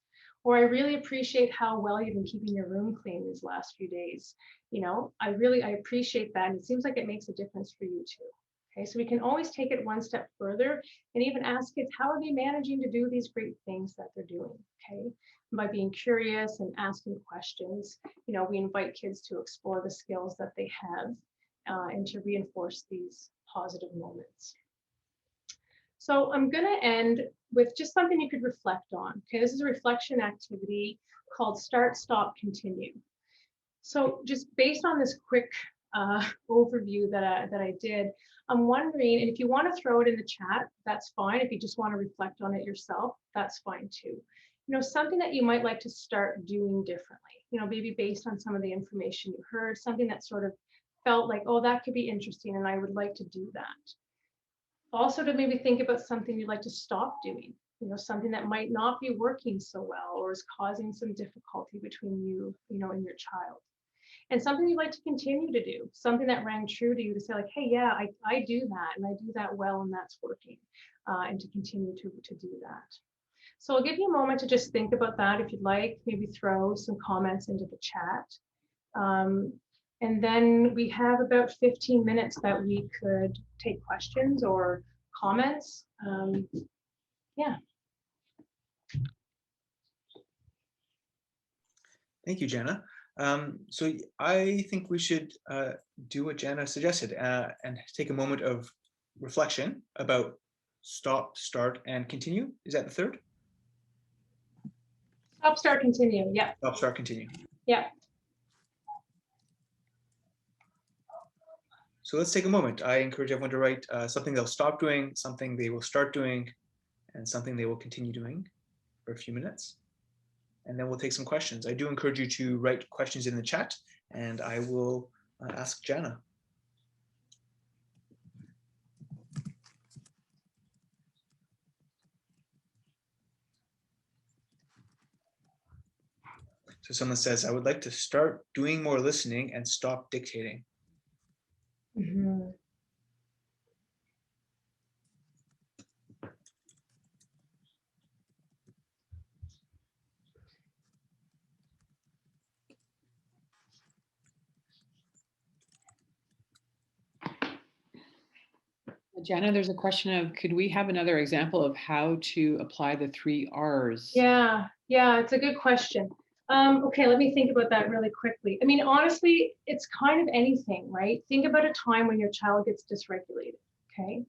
Or I really appreciate how well you've been keeping your room clean these last few days. I appreciate that. And it seems like it makes a difference for you too. Okay, so we can always take it one step further and even ask kids, how are they managing to do these great things that they're doing? Okay, and by being curious and asking questions, we invite kids to explore the skills that they have and to reinforce these positive moments. So I'm going to end with just something you could reflect on. Okay, this is a reflection activity called Start, Stop, Continue. So just based on this quick overview that I did, I'm wondering, and if you want to throw it in the chat, that's fine. If you just want to reflect on it yourself, that's fine too. Something that you might like to start doing differently, maybe based on some of the information you heard, something that sort of felt like, oh, that could be interesting and I would like to do that. Also to maybe think about something you'd like to stop doing, something that might not be working so well or is causing some difficulty between you, and your child. And something you'd like to continue to do, something that rang true to you to say like, hey, yeah, I do that and I do that well and that's working, and to continue to do that. So I'll give you a moment to just think about that if you'd like, maybe throw some comments into the chat. And then we have about 15 minutes that we could take questions or comments. Yeah. Thank you, Janna. So I think we should do what Janna suggested and take a moment of reflection about stop, start, and continue. Is that the third? Stop, start, continue. Yeah. Stop, start, continue. Yeah. So let's take a moment. I encourage everyone to write something they'll stop doing, something they will start doing, and something they will continue doing for a few minutes. And then we'll take some questions. I do encourage you to write questions in the chat, and I will ask Janna. So someone says, I would like to start doing more listening and stop dictating. Mm-hmm. Janna, there's a question of, could we have another example of how to apply the 3 R's? Yeah, it's a good question. Okay, let me think about that really quickly. I mean, honestly, it's kind of anything, right? Think about a time when your child gets dysregulated, okay?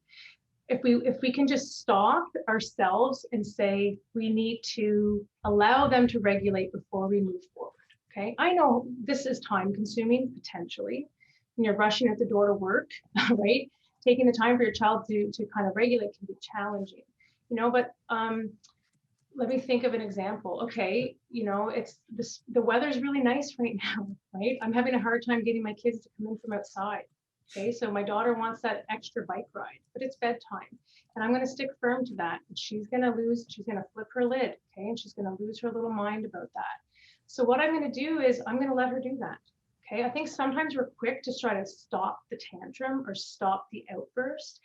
If we can just stop ourselves and say, we need to allow them to regulate before we move forward, okay? I know this is time consuming, potentially, when you're rushing at the door to work, right? Taking the time for your child to kind of regulate can be challenging, but let me think of an example. Okay, the weather's really nice right now, right? I'm having a hard time getting my kids to come in from outside. Okay, so my daughter wants that extra bike ride, but it's bedtime. And I'm going to stick firm to that. She's going to flip her lid, okay? And she's going to lose her little mind about that. So what I'm going to do is I'm going to let her do that. Okay, I think sometimes we're quick to try to stop the tantrum or stop the outburst.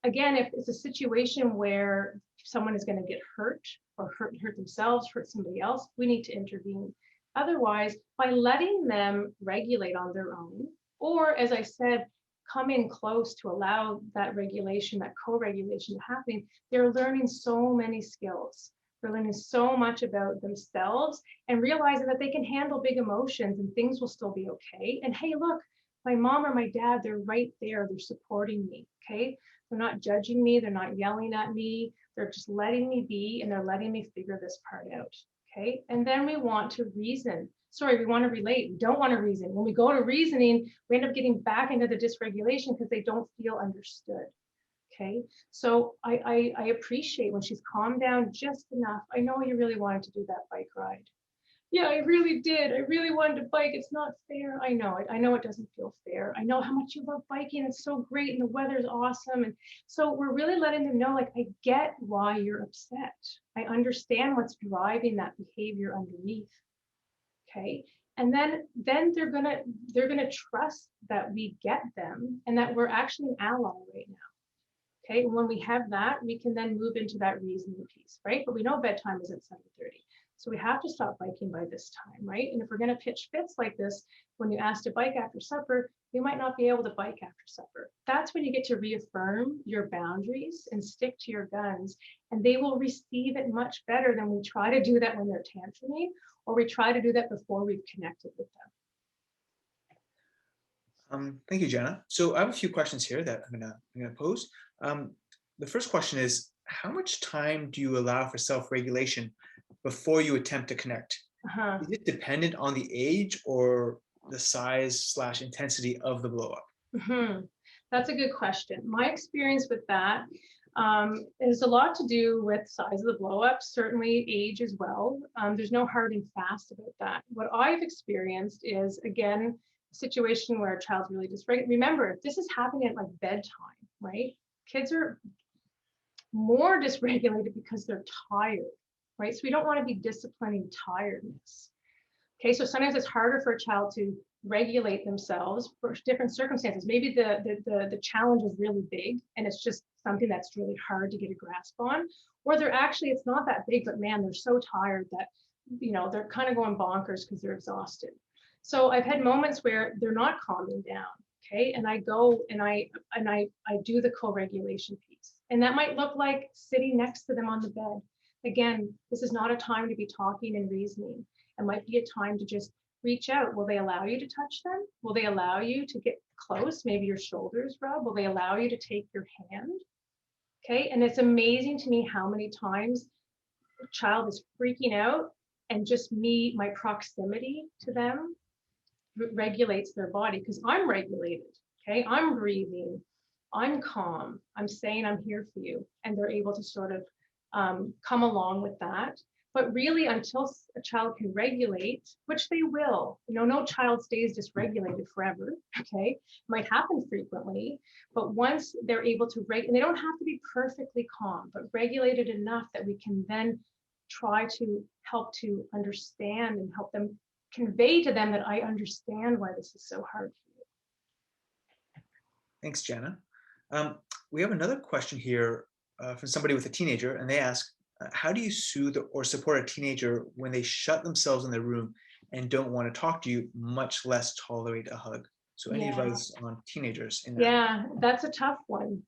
Again, if it's a situation where someone is going to get hurt or hurt themselves, hurt somebody else, we need to intervene. Otherwise, by letting them regulate on their own, or as I said, come in close to allow that regulation, that co-regulation happening, they're learning so many skills They're learning so much about themselves and realizing that they can handle big emotions and things will still be okay. And hey, look, my mom or my dad, they're right there. They're supporting me. Okay. They're not judging me. They're not yelling at me. They're just letting me be and they're letting me figure this part out. Okay. And then we want to reason. Sorry, we want to relate. We don't want to reason. When we go to reasoning, we end up getting back into the dysregulation because they don't feel understood. Okay. So I appreciate when she's calmed down just enough. I know you really wanted to do that bike ride. Yeah, I really did. I really wanted to bike. It's not fair. I know it. I know it doesn't feel fair. I know how much you love biking. It's so great and the weather's awesome. And so we're really letting them know, like, I get why you're upset. I understand what's driving that behavior underneath. Okay. And then they're gonna trust that we get them and that we're actually an ally right now. Okay. And when we have that, we can then move into that reasoning piece, right? But we know bedtime is at 7:30. So we have to stop biking by this time, right? And if we're going to pitch fits like this, when you ask to bike after supper, you might not be able to bike after supper. That's when you get to reaffirm your boundaries and stick to your guns. And they will receive it much better than we try to do that when they're tantruming, or we try to do that before we've connected with them. Thank you, Janna. So I have a few questions here that I'm gonna pose. The first question is, how much time do you allow for self-regulation before you attempt to connect? Is it dependent on the age or the size/intensity of the blow up? That's a good question. My experience with that is a lot to do with size of the blow up, certainly age as well. There's no hard and fast about that. What I've experienced is, again, a situation where a child's really dysregulated. Remember, this is happening at like bedtime, right? Kids are more dysregulated because they're tired, right? So we don't want to be disciplining tiredness. Okay, so sometimes it's harder for a child to regulate themselves for different circumstances. Maybe the challenge is really big and it's just something that's really hard to get a grasp on, or they're actually, it's not that big, but man, they're so tired that, you know, they're kind of going bonkers because they're exhausted. So I've had moments where they're not calming down, okay, and I go and I do the co-regulation piece, and that might look like sitting next to them on the bed. Again, this is not a time to be talking and reasoning. It might be a time to just reach out. Will they allow you to touch them? Will they allow you to get close? Maybe your shoulders rub. Will they allow you to take your hand? Okay, and it's amazing to me how many times a child is freaking out and just me, my proximity to them regulates their body because I'm regulated. Okay, I'm breathing, I'm calm, I'm saying I'm here for you, and they're able to sort of come along with that. But really, until a child can regulate, which they will, you know, no child stays dysregulated forever, okay? It might happen frequently, but once they're able to regulate, and they don't have to be perfectly calm, but regulated enough that we can then try to help to understand and help them convey to them that I understand why this is so hard for you. Thanks, Janna. We have another question here from somebody with a teenager, and they ask, how do you soothe or support a teenager when they shut themselves in their room and don't want to talk to you, much less tolerate a hug? So any advice on teenagers in that? Yeah, that's a tough one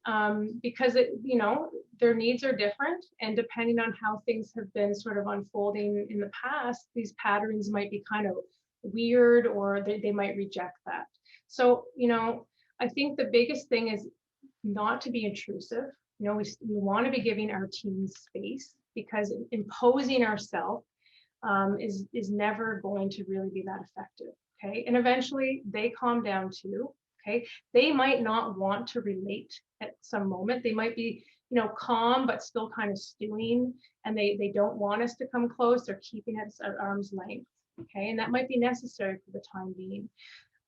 because it, you know, their needs are different, and depending on how things have been sort of unfolding in the past, these patterns might be kind of weird, or they might reject that. So, you know, I think the biggest thing is not to be intrusive. You know, we want to be giving our teens space, because imposing ourselves is never going to really be that effective. Okay, and eventually they calm down too. Okay, they might not want to relate at some moment. They might be, you know, calm but still kind of stewing, and they don't want us to come close. They're keeping us at arm's length. Okay, and that might be necessary for the time being.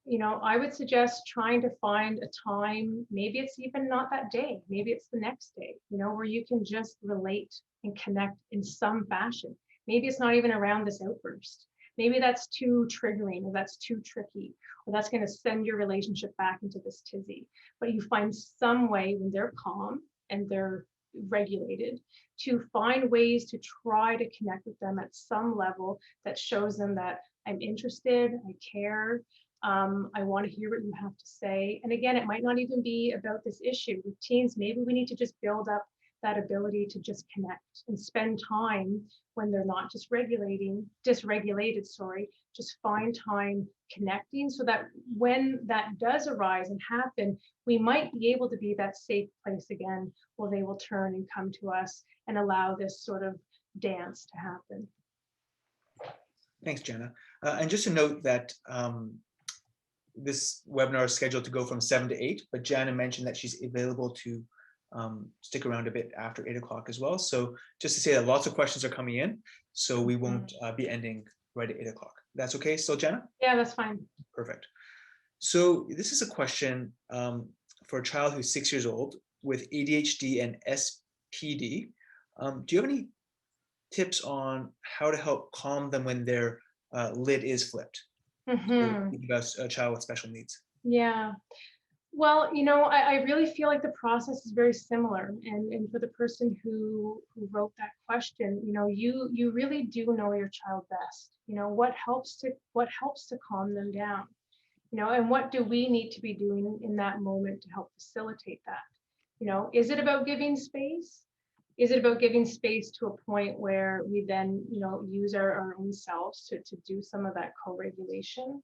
You know, I would suggest trying to find a time, maybe it's even not that day, maybe it's the next day, you know, where you can just relate and connect in some fashion. Maybe it's not even around this outburst. Maybe that's too triggering, or that's too tricky, or that's going to send your relationship back into this tizzy. But you find some way when they're calm and they're regulated to find ways to try to connect with them at some level that shows them that I'm interested, I care. I want to hear what you have to say. And again, it might not even be about this issue with teens. Maybe we need to just build up that ability to just connect and spend time when they're not just dysregulated, just find time connecting so that when that does arise and happen, we might be able to be that safe place again where they will turn and come to us and allow this sort of dance to happen. Thanks, Janna. And just to note that this webinar is scheduled to go from 7 to 8, but Janna mentioned that she's available to stick around a bit after 8 o'clock as well. So just to say that lots of questions are coming in, so we won't be ending right at 8 o'clock. That's okay still, Janna? Yeah, that's fine. Perfect. So this is a question for a child who's 6 years old with ADHD and SPD. Do you have any tips on how to help calm them when their lid is flipped? So thinking about a child with special needs. Yeah. Well, I really feel like the process is very similar. And for the person who wrote that question, you really do know your child best. What helps to calm them down, and what do we need to be doing in that moment to help facilitate that? Is it about giving space? Is it about giving space to a point where we then, use our own selves to do some of that co-regulation?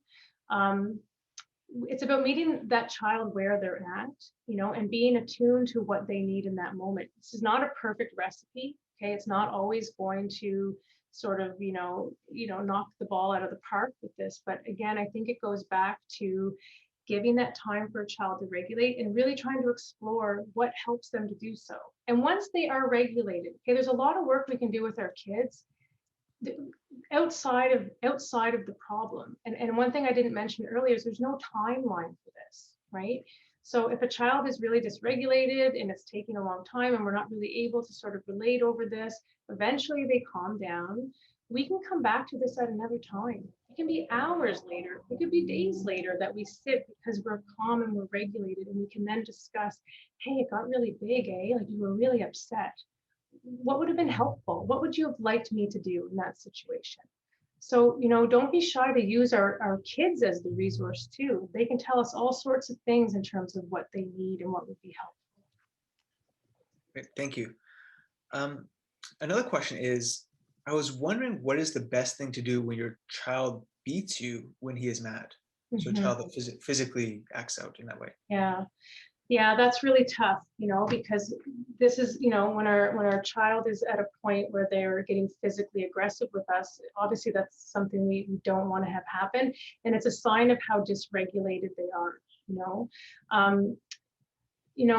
It's about meeting that child where they're at, and being attuned to what they need in that moment. This is not a perfect recipe. Okay. It's not always going to sort of, knock the ball out of the park with this. But again, I think it goes back to giving that time for a child to regulate and really trying to explore what helps them to do so. And once they are regulated, okay, there's a lot of work we can do with our kids outside of the problem. And one thing I didn't mention earlier is there's no timeline for this, right? So if a child is really dysregulated and it's taking a long time and we're not really able to sort of relate over this, eventually they calm down. We can come back to this at another time. It can be hours later. It could be days later that we sit because we're calm and we're regulated, and we can then discuss, hey, it got really big, eh? Like, you were really upset. What would have been helpful? What would you have liked me to do in that situation? So, don't be shy to use our kids as the resource too. They can tell us all sorts of things in terms of what they need and what would be helpful. Great, thank you. Another question is, I was wondering, what is the best thing to do when your child beats you when he is mad? So a child that physically acts out in that way. Yeah, that's really tough, because this is, when our child is at a point where they're getting physically aggressive with us, obviously that's something we don't want to have happen. And it's a sign of how dysregulated they are,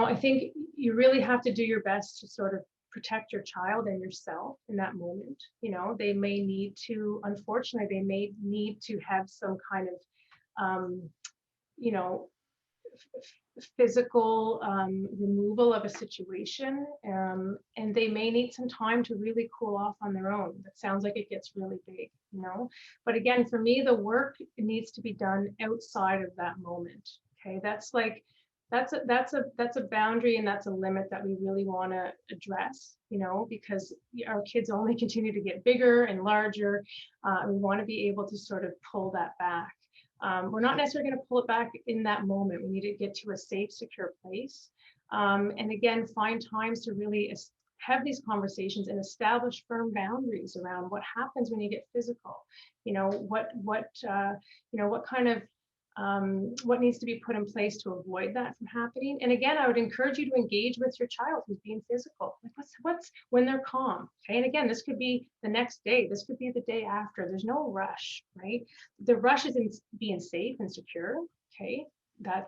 I think you really have to do your best to sort of protect your child and yourself in that moment. They may need to, unfortunately, they may need to have some kind of, physical removal of a situation, and they may need some time to really cool off on their own. That sounds like it gets really big, but again, for me, the work needs to be done outside of that moment. Okay, that's a boundary, and that's a limit that we really want to address, because our kids only continue to get bigger and larger. We want to be able to sort of pull that back. We're not necessarily going to pull it back in that moment. We need to get to a safe, secure place. And again, find times to really have these conversations and establish firm boundaries around what happens when you get physical. What needs to be put in place to avoid that from happening. And again, I would encourage you to engage with your child who's being physical. Like, what's when they're calm. Okay. And again, this could be the next day. This could be the day after. There's no rush, right? The rush is in being safe and secure. Okay.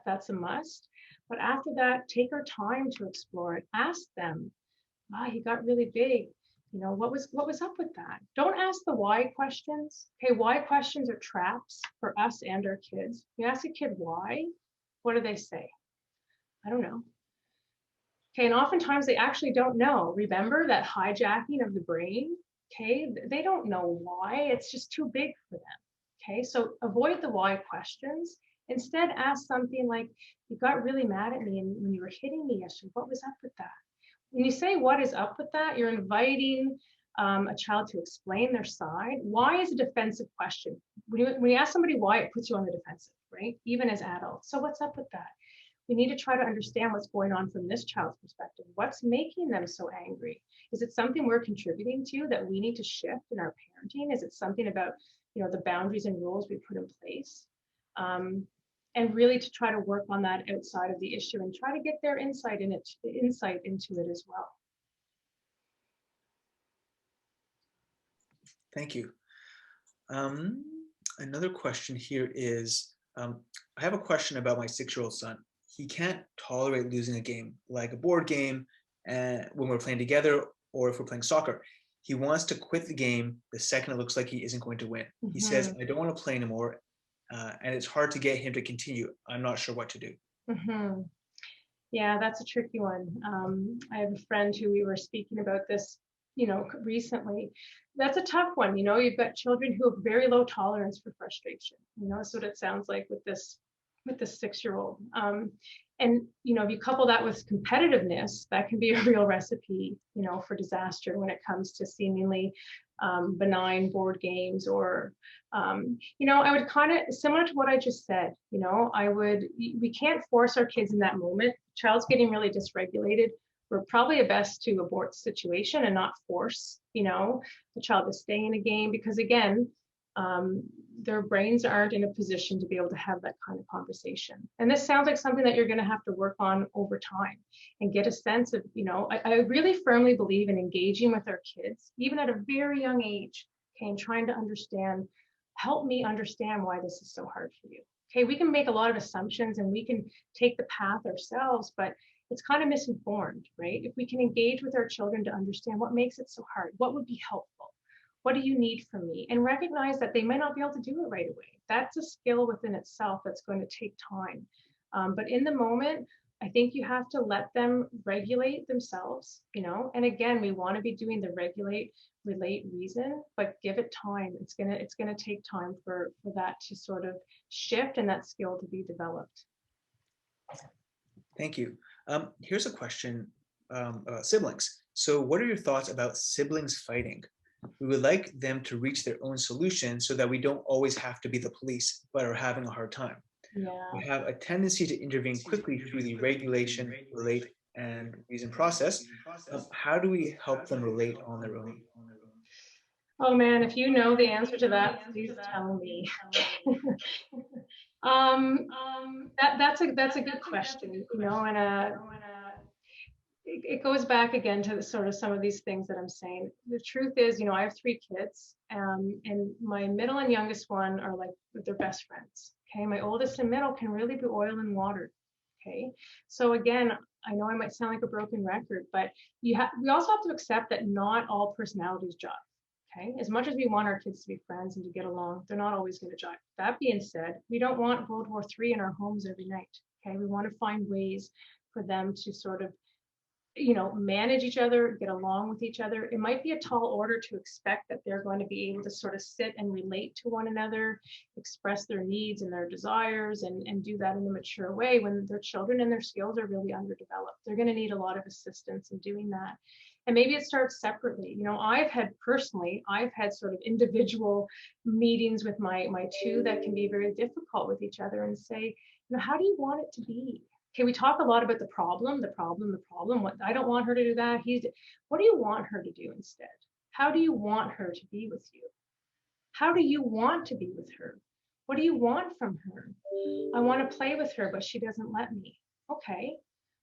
That's a must. But after that, take our time to explore it. Ask them, he got really big. What was up with that? Don't ask the why questions. Okay, why questions are traps for us and our kids. You ask a kid why, what do they say? I don't know. Okay, and oftentimes they actually don't know. Remember that hijacking of the brain? Okay, they don't know why. It's just too big for them. Okay, so avoid the why questions. Instead, ask something like, you got really mad at me when you were hitting me yesterday. What was up with that? When you say what is up with that, you're inviting a child to explain their side. Why is a defensive question? When you ask somebody why, it puts you on the defensive, right? Even as adults. So what's up with that? we need to try to understand what's going on from this child's perspective. What's making them so angry? Is it something we're contributing to that we need to shift in our parenting? Is it something about, the boundaries and rules we put in place? And really to try to work on that outside of the issue and try to get their insight into it as well. Thank you. Another question here is, I have a question about my 6-year-old son. He can't tolerate losing a game, like a board game, and when we're playing together or if we're playing soccer. He wants to quit the game the second it looks like he isn't going to win. He says, I don't want to play anymore, and it's hard to get him to continue. I'm not sure what to do. Yeah, that's a tricky one. I have a friend who we were speaking about this, recently. That's a tough one. You've got children who have very low tolerance for frustration. That's what it sounds like with this 6-year-old. And if you couple that with competitiveness, that can be a real recipe, for disaster when it comes to seemingly benign board games or, I would kind of similar to what I just said. We can't force our kids in that moment. Child's getting really dysregulated. We're probably best to abort the situation and not force, the child to stay in a game, because again, their brains aren't in a position to be able to have that kind of conversation. And this sounds like something that you're going to have to work on over time and get a sense of, I really firmly believe in engaging with our kids, even at a very young age, okay, and trying to help me understand why this is so hard for you. Okay, we can make a lot of assumptions and we can take the path ourselves, but it's kind of misinformed, right? If we can engage with our children to understand what makes it so hard, what would be helpful, what do you need from me, and recognize that they might not be able to do it right away. That's a skill within itself that's going to take time. But in the moment, I think you have to let them regulate themselves, and again, we want to be doing the regulate, relate, reason, but give it time. It's gonna take time for that to sort of shift and that skill to be developed. Thank you. Here's a question about siblings. So what are your thoughts about siblings fighting? We would like them to reach their own solution so that we don't always have to be the police, but are having a hard time. Yeah. We have a tendency to intervene quickly through the regulation, relate, and reason process. How do we help them relate on their own? Oh man, if you know the answer to that, please tell me. That's a good question, and it goes back again to sort of some of these things that I'm saying. The truth is, I have 3 kids, and my middle and youngest one are like their best friends. Okay, my oldest and middle can really be oil and water. Okay, so again, I know I might sound like a broken record, but we also have to accept that not all personalities jive. Okay, as much as we want our kids to be friends and to get along, they're not always going to jive. That being said, we don't want World War III in our homes every night. Okay, we want to find ways for them to sort of manage each other, get along with each other. It might be a tall order to expect that they're going to be able to sort of sit and relate to one another, express their needs and their desires, and do that in a mature way when they're children and their skills are really underdeveloped. They're going to need a lot of assistance in doing that. And maybe it starts separately. I've had sort of individual meetings with my 2 that can be very difficult with each other and say, how do you want it to be? Okay, we talk a lot about the problem. What I don't want her to do that. What do you want her to do instead? How do you want her to be with you? How do you want to be with her? What do you want from her? I want to play with her, but she doesn't let me. Okay,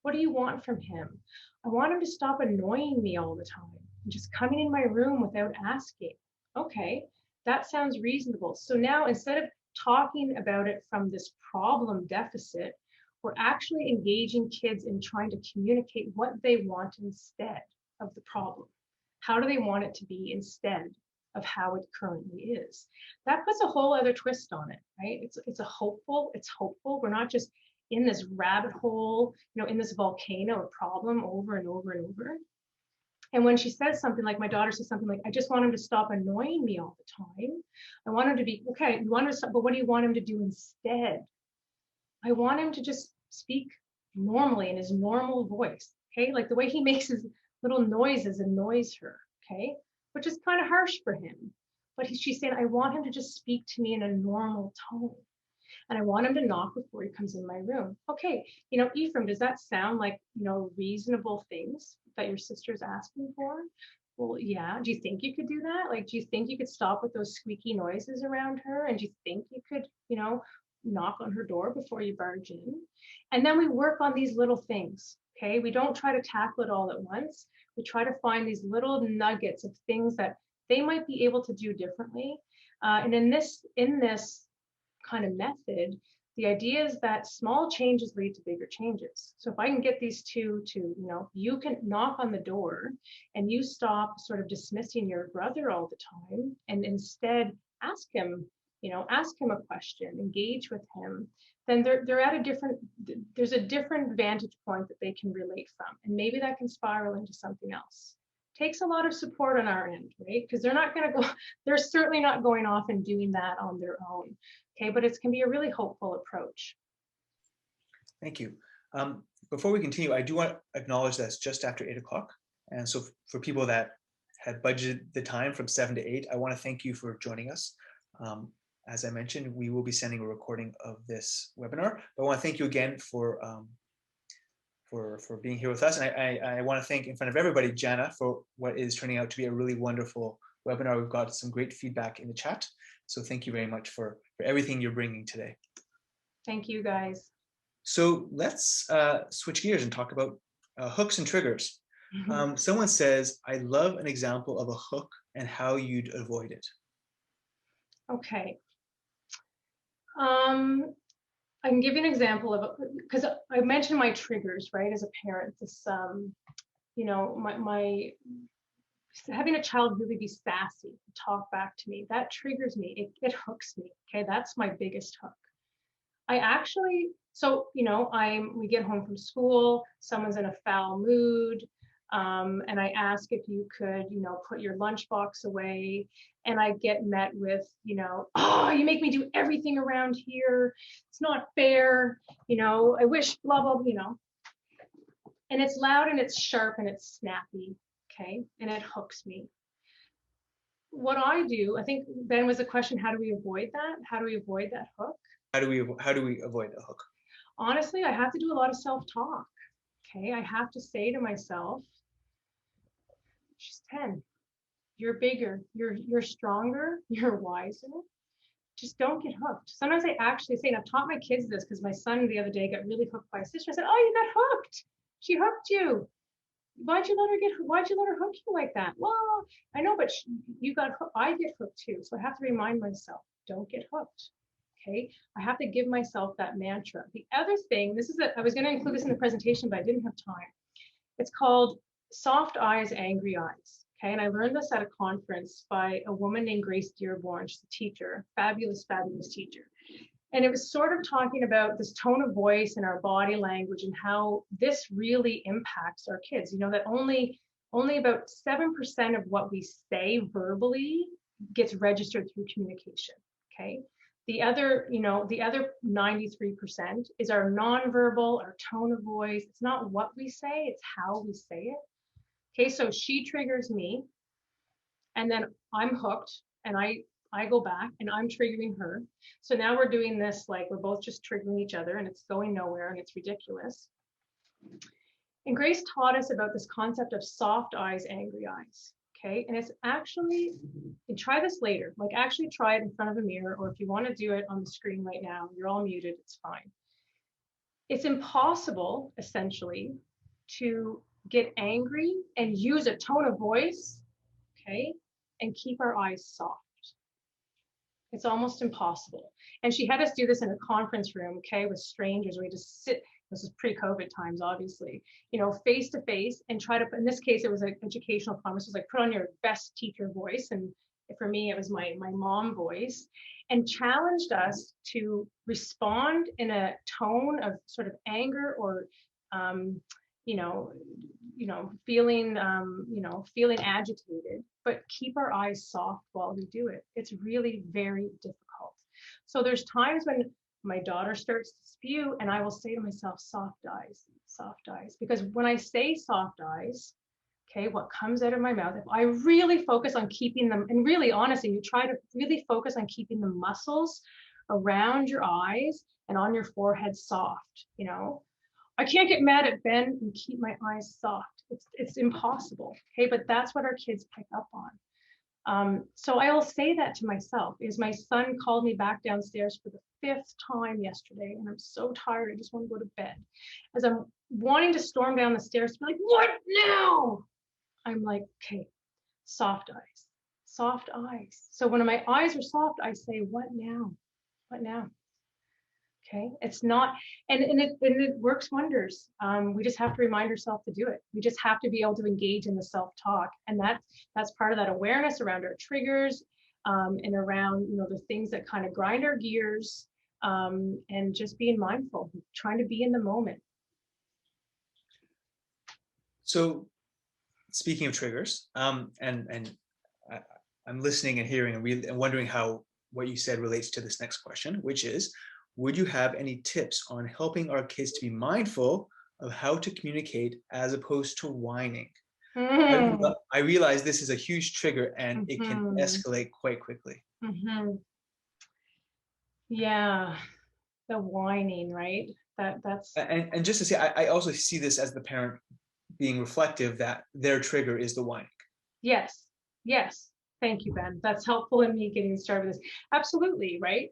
what do you want from him? I want him to stop annoying me all the time and just coming in my room without asking. Okay, that sounds reasonable. So now instead of talking about it from this problem deficit, we're actually engaging kids in trying to communicate what they want instead of the problem. How do they want it to be instead of how it currently is? That puts a whole other twist on it, right? It's hopeful. We're not just in this rabbit hole, in this volcano of problem over and over and over. And when she says something like, my daughter says something like, I just want him to stop annoying me all the time. I want him to be, okay, you want to stop, but what do you want him to do instead? I want him to just speak normally in his normal voice, okay? Like the way he makes his little noises annoys her, okay? Which is kind of harsh for him. But she's saying, I want him to just speak to me in a normal tone. And I want him to knock before he comes in my room. Okay, Ephraim, does that sound like, reasonable things that your sister's asking for? Well, yeah. Do you think you could do that? Like, do you think you could stop with those squeaky noises around her? And do you think you could, knock on her door before you barge in? And then we work on these little things. Okay. We don't try to tackle it all at once. We try to find these little nuggets of things that they might be able to do differently. And in this kind of method, the idea is that small changes lead to bigger changes. So if I can get these two to, you can knock on the door and you stop sort of dismissing your brother all the time and instead ask him a question, engage with him, then they're at there's a different vantage point that they can relate from. And maybe that can spiral into something else. Takes a lot of support on our end, right? Because they're certainly not going off and doing that on their own. Okay, but it can be a really hopeful approach. Thank you. Before we continue, I do want to acknowledge that it's just after 8 o'clock. And so for people that had budgeted the time from 7 to 8, I want to thank you for joining us. As I mentioned, we will be sending a recording of this webinar. But I want to thank you again for being here with us. And I want to thank in front of everybody, Janna, for what is turning out to be a really wonderful webinar. We've got some great feedback in the chat. So thank you very much for everything you're bringing today. Thank you, guys. So let's switch gears and talk about hooks and triggers. Someone says, I love an example of a hook and how you'd avoid it. Okay. I can give you an example of, because I mentioned my triggers, right? As a parent, this, my having a child really be sassy, talk back to me, that triggers me. It hooks me. Okay, that's my biggest hook. I actually, we get home from school, someone's in a foul mood, and I ask if you could, put your lunchbox away, and I get met with, oh, you make me do everything around here. It's not fair. I wish, blah, blah, and it's loud and it's sharp and it's snappy. Okay. And it hooks me. What I do, I think Ben was the question, how do we avoid that? How do we avoid that hook? How do we avoid a hook? Honestly, I have to do a lot of self-talk. Okay. I have to say to myself, she's 10. You're bigger, you're stronger, you're wiser. Just don't get hooked. Sometimes I actually say, and I've taught my kids this because my son the other day got really hooked by a sister. I said, oh, you got hooked. She hooked you. Why'd you let her hook you like that? Well, I know, but you got hooked. I get hooked too. So I have to remind myself, don't get hooked. Okay. I have to give myself that mantra. The other thing, I was going to include this in the presentation, but I didn't have time. It's called soft eyes, angry eyes. Okay, and I learned this at a conference by a woman named Grace Dearborn. She's a teacher, fabulous, fabulous teacher. And it was sort of talking about this tone of voice and our body language and how this really impacts our kids. That only about 7% of what we say verbally gets registered through communication. Okay. The other 93% is our nonverbal, our tone of voice. It's not what we say, it's how we say it. Okay, so she triggers me, and then I'm hooked, and I go back, and I'm triggering her. So now we're doing this, like we're both just triggering each other, and it's going nowhere, and it's ridiculous. And Grace taught us about this concept of soft eyes, angry eyes. Okay, and it's actually, and try this later, like actually try it in front of a mirror, or if you want to do it on the screen right now, you're all muted, it's fine. It's impossible, essentially, to get angry and use a tone of voice, okay, and keep our eyes soft. It's almost impossible. And she had us do this in a conference room, okay, with strangers. We just sit, this is pre-COVID times, obviously, face to face, and try to, in this case, it was an educational conference. It was like, put on your best teacher voice. And for me, it was my mom voice, and challenged us to respond in a tone of sort of anger or, feeling agitated, but keep our eyes soft while we do it. It's really very difficult. So there's times when my daughter starts to spew, and I will say to myself, soft eyes, because when I say soft eyes, okay, what comes out of my mouth, if I really focus on keeping them, and really honestly, you try to really focus on keeping the muscles around your eyes and on your forehead soft, I can't get mad at Ben and keep my eyes soft. It's impossible. Okay, but that's what our kids pick up on. So I will say that to myself. Is my son called me back downstairs for the 5th time yesterday, and I'm so tired. I just want to go to bed. As I'm wanting to storm down the stairs, to be like, what now? I'm like, okay, soft eyes, soft eyes. So when my eyes are soft, I say, what now? What now? Okay, it's not, and it works wonders. We just have to remind ourselves to do it. We just have to be able to engage in the self-talk, and that's part of that awareness around our triggers, and around the things that kind of grind our gears, and just being mindful, trying to be in the moment. So, speaking of triggers, and I'm listening and hearing and wondering how what you said relates to this next question, which is, would you have any tips on helping our kids to be mindful of how to communicate as opposed to whining? I realize this is a huge trigger and it can escalate quite quickly. Yeah, the whining, right? That's and just to say, I also see this as the parent being reflective that their trigger is the whining. Yes. Thank you, Ben. That's helpful in me getting started with this. Absolutely, right?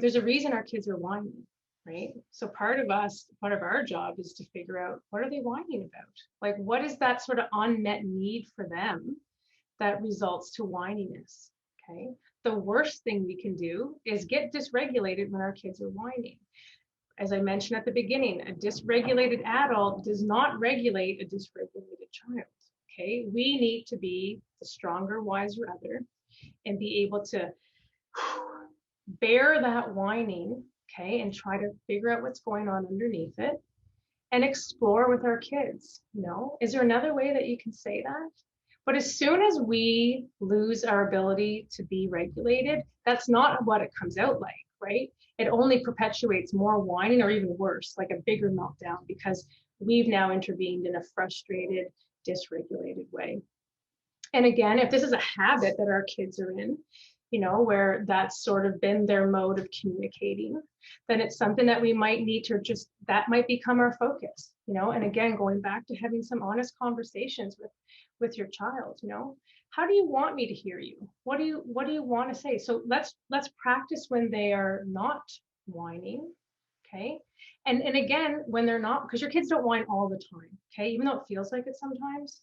There's a reason our kids are whining, right? So part of our job is to figure out, what are they whining about? Like, what is that sort of unmet need for them that results to whininess? Okay. The worst thing we can do is get dysregulated when our kids are whining. As I mentioned at the beginning, a dysregulated adult does not regulate a dysregulated child. Okay. We need to be the stronger, wiser other and be able to bear that whining, okay, and try to figure out what's going on underneath it and explore with our kids. Is there another way that you can say that? But as soon as we lose our ability to be regulated, that's not what it comes out like, right? It only perpetuates more whining, or even worse, like a bigger meltdown, because we've now intervened in a frustrated, dysregulated way. And again, if this is a habit that our kids are in, where that's sort of been their mode of communicating, then it's something that we might need to that might become our focus, and again, going back to having some honest conversations with your child, how do you want me to hear you? What do you want to say? So let's practice when they are not whining, okay? And again, when they're not, because your kids don't whine all the time, okay? Even though it feels like it sometimes.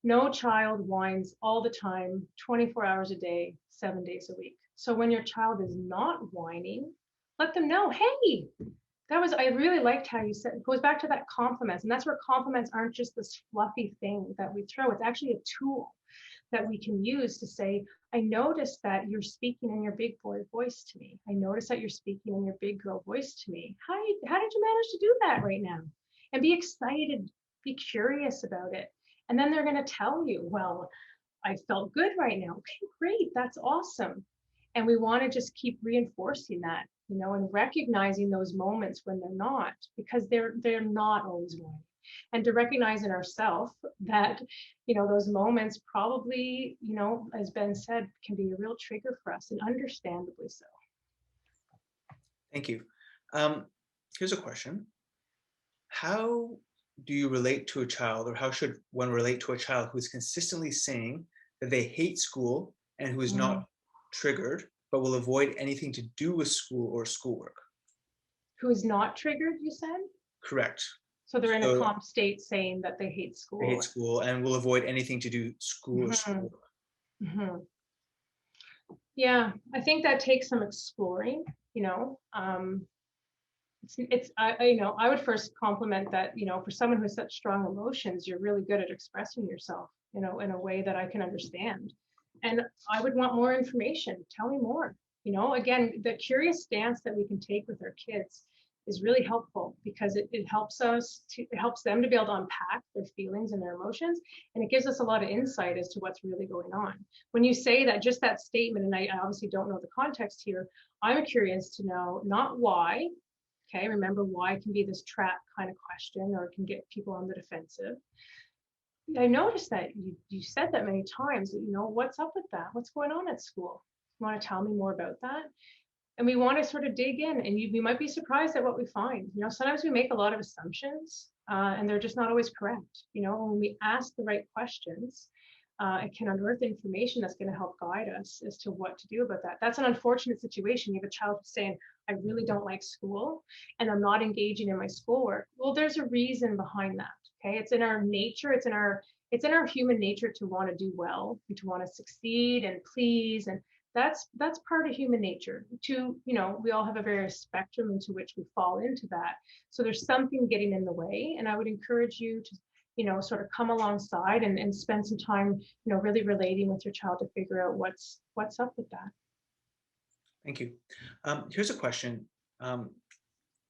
No child whines all the time, 24 hours a day, 7 days a week. So when your child is not whining, let them know, hey, I really liked how you said, it goes back to that compliments. And that's where compliments aren't just this fluffy thing that we throw. It's actually a tool that we can use to say, I noticed that you're speaking in your big boy voice to me. I noticed that you're speaking in your big girl voice to me. How did you manage to do that right now? And be excited, be curious about it. And then they're going to tell you, well, I felt good right now. Okay, great. That's awesome. And we want to just keep reinforcing that, and recognizing those moments when they're not, because they're not always whining. And to recognize in ourselves that, those moments probably, as Ben said, can be a real trigger for us, and understandably so. Thank you. Here's a question. How do you relate to a child, or how should one relate to a child who is consistently saying that they hate school and who is not triggered, but will avoid anything to do with school or schoolwork? Who is not triggered, you said? Correct. So they're in a calm state saying that they hate school. They hate school and will avoid anything to do school or schoolwork. Yeah, I think that takes some exploring, I would first compliment that, for someone who has such strong emotions, you're really good at expressing yourself, in a way that I can understand. And I would want more information. Tell me more. Again, the curious stance that we can take with our kids is really helpful, because it helps them to be able to unpack their feelings and their emotions. And it gives us a lot of insight as to what's really going on. When you say that, just that statement, and I obviously don't know the context here, I'm curious to know not why. Okay, remember, why can be this trap kind of question, or it can get people on the defensive. I noticed that you said that many times, what's up with that? What's going on at school? You want to tell me more about that? And we want to sort of dig in, and we might be surprised at what we find. You know, sometimes we make a lot of assumptions, and they're just not always correct. You know, when we ask the right questions, it can unearth information that's going to help guide us as to what to do about that. That's an unfortunate situation. You have a child who's saying, I really don't like school and I'm not engaging in my schoolwork. Well, there's a reason behind that. Okay. It's in our nature. It's in our human nature to want to do well, and to want to succeed and please. And that's part of human nature. To, you know, we all have a various spectrum into which we fall into that. So there's something getting in the way. And I would encourage you to, you know, sort of come alongside and spend some time, you know, really relating with your child to figure out what's up with that. Thank you. Here's a question.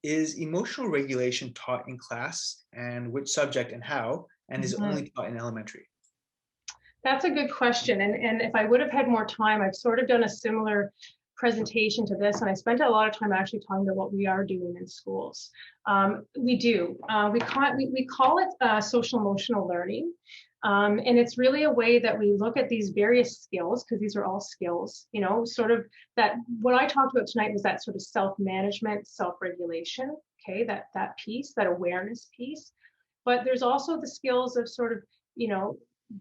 Is emotional regulation taught in class, and which subject and how? And is it only taught in elementary? That's a good question. And if I would have had more time, I've sort of done a similar presentation to this, and I spent a lot of time actually talking about what we are doing in schools. We do. We call it social emotional learning. And it's really a way that we look at these various skills, because these are all skills, you know, sort of that what I talked about tonight was that sort of self-management, self-regulation, okay, that piece, that awareness piece. But there's also the skills of sort of, you know,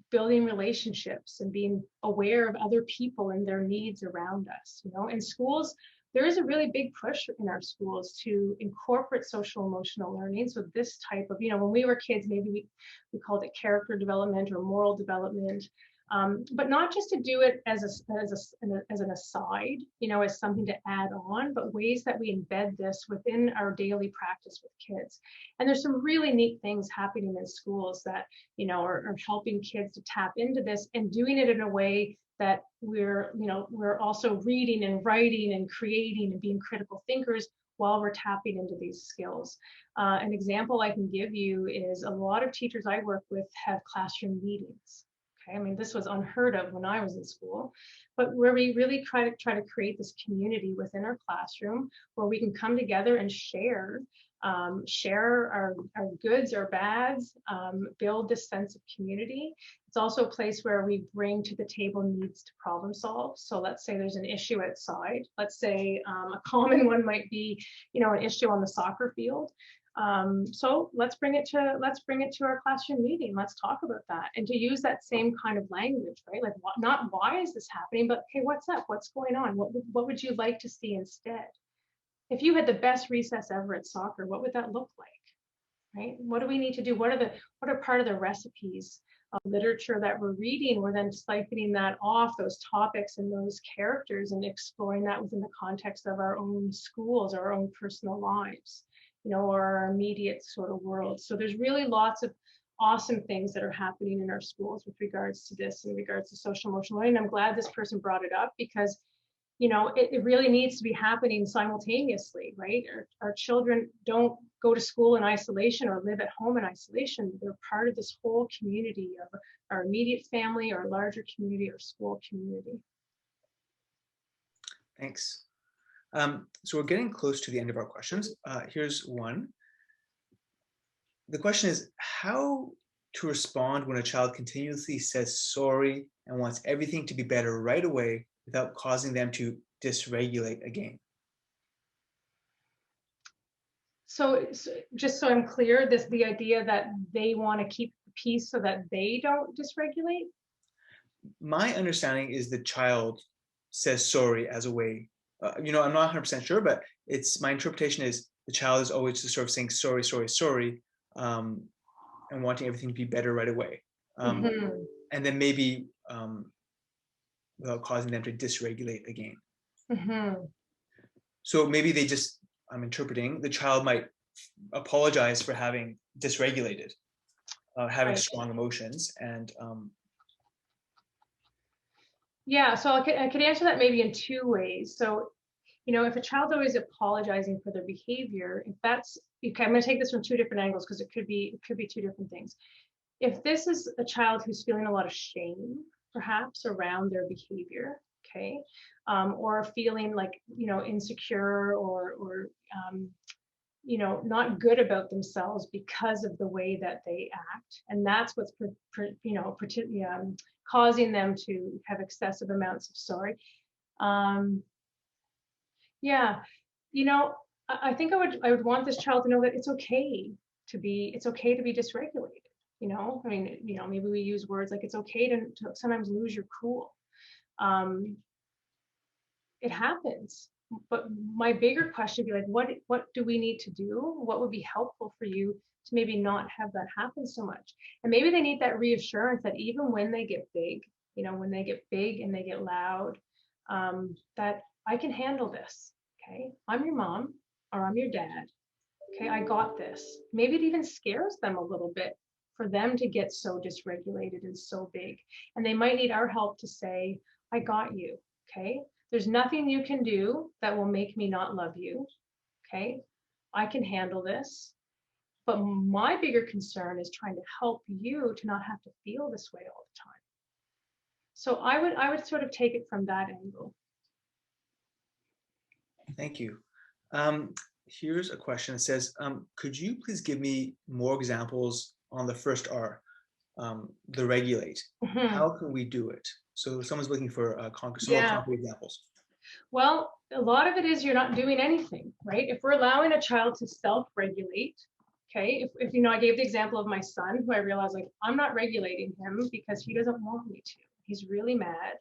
building relationships and being aware of other people and their needs around us. You know, in schools, there is a really big push in our schools to incorporate social emotional learning. So this type of, you know, when we were kids, maybe we called it character development or moral development, but not just to do it as an aside, you know, as something to add on, but ways that we embed this within our daily practice with kids. And there's some really neat things happening in schools that, you know, are helping kids to tap into this and doing it in a way that we're also reading and writing and creating and being critical thinkers while we're tapping into these skills. An example I can give you is a lot of teachers I work with have classroom meetings. Okay, I mean, this was unheard of when I was in school, but where we really try to create this community within our classroom where we can come together and share our goods or bads, build this sense of community. It's also a place where we bring to the table needs to problem solve. So let's say there's an issue outside. Let's say a common one might be, you know, an issue on the soccer field. So let's bring it to our classroom meeting. Let's talk about that, and to use that same kind of language, right? Like, not why is this happening, but hey, what's up? What's going on? What would you like to see instead? If you had the best recess ever at soccer, what would that look like, right? What do we need to do? What are part of the recipes of literature that we're reading? We're then siphoning that off, those topics and those characters, and exploring that within the context of our own schools, our own personal lives, you know, or our immediate sort of world. So there's really lots of awesome things that are happening in our schools with regards to this, in regards to social emotional learning. I'm glad this person brought it up, because you know, it really needs to be happening simultaneously, right? Our children don't go to school in isolation or live at home in isolation. They're part of this whole community of our immediate family, our larger community, our school community. Thanks. So we're getting close to the end of our questions. Here's one. The question is how to respond when a child continuously says sorry and wants everything to be better right away without causing them to dysregulate again. So just so I'm clear, the idea that they want to keep the peace so that they don't dysregulate? My understanding is the child says sorry as a way, you know, I'm not 100% sure, but my interpretation is the child is always just sort of saying sorry, sorry, sorry, and wanting everything to be better right away. And then maybe without causing them to dysregulate again. So maybe they just, I'm interpreting, the child might apologize for having dysregulated, having strong emotions, and yeah, so I could answer that maybe in two ways. So, you know, if a child's always apologizing for their behavior, if that's okay, I'm going to take this from two different angles, because it could be two different things. If this is a child who's feeling a lot of shame, perhaps around their behavior, okay, or feeling like, you know, insecure or you know, not good about themselves because of the way that they act, and that's what's causing them to have excessive amounts of sorry. Yeah. You know, I think I would want this child to know that it's okay to be dysregulated. I mean, maybe we use words like it's okay to sometimes lose your cool. Um, it happens. But my bigger question would be like, what do we need to do? What would be helpful for you to maybe not have that happen so much? And maybe they need that reassurance that even when they get big, when they get big and they get loud, that I can handle this. Okay, I'm your mom or I'm your dad. Okay, I got this. Maybe it even scares them a little bit for them to get so dysregulated and so big. And they might need our help to say, I got you. Okay, there's nothing you can do that will make me not love you. Okay, I can handle this. But my bigger concern is trying to help you to not have to feel this way all the time. So I would sort of take it from that angle. Thank you. Here's a question that says, could you please give me more examples on the first R, the regulate? Mhm. How can we do it? So someone's looking for some more Yeah. concrete examples. Well, a lot of it is you're not doing anything, right? If we're allowing a child to self-regulate, okay, if I gave the example of my son, who I realized like I'm not regulating him because he doesn't want me to. He's really mad.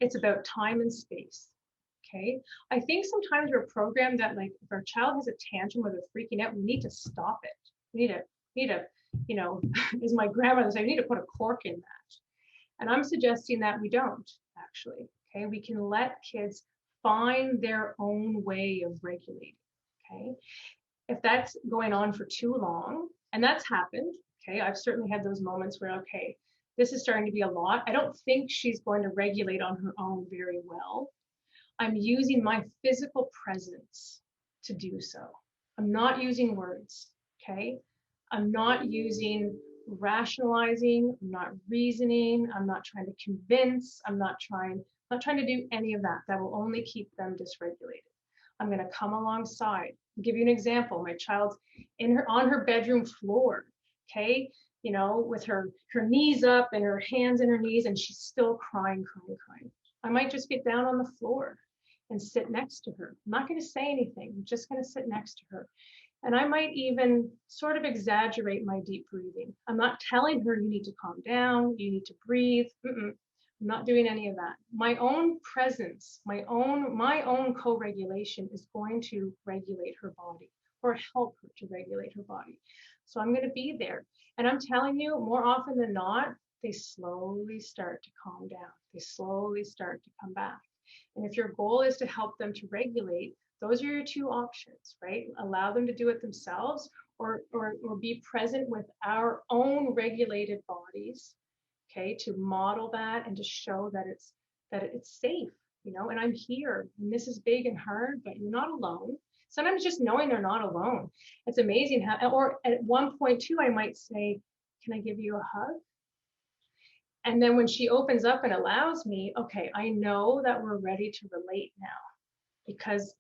It's about time and space. Okay. I think sometimes we're programmed that like if our child has a tantrum or they're freaking out, we need to stop it. We need to, as my grandmother said, we need to put a cork in that. And I'm suggesting that we don't actually. Okay. We can let kids find their own way of regulating. Okay. If that's going on for too long, and that's happened, okay, I've certainly had those moments where, okay, this is starting to be a lot. I don't think she's going to regulate on her own very well. I'm using my physical presence to do so. I'm not using words, okay? I'm not using rationalizing, I'm not reasoning, I'm not trying to convince, I'm not trying to do any of that. That will only keep them dysregulated. I'm going to come alongside. I'll give you an example. My child's on her bedroom floor, okay? With her knees up and her hands in her knees, and she's still crying. I might just get down on the floor and sit next to her. I'm not going to say anything. I'm just going to sit next to her. And I might even sort of exaggerate my deep breathing. I'm not telling her you need to calm down, you need to breathe. I'm not doing any of that. My own presence, my own co-regulation is going to regulate her body or help her to regulate her body. So I'm going to be there. And I'm telling you, more often than not, they slowly start to calm down. They slowly start to come back. And if your goal is to help them to regulate, those are your two options, right? Allow them to do it themselves or be present with our own regulated bodies, okay, to model that and to show that it's safe, and I'm here and this is big and hard, but you're not alone. Sometimes just knowing they're not alone. It's amazing how, or at one point too, I might say, can I give you a hug? And then when she opens up and allows me, okay, I know that we're ready to relate now, because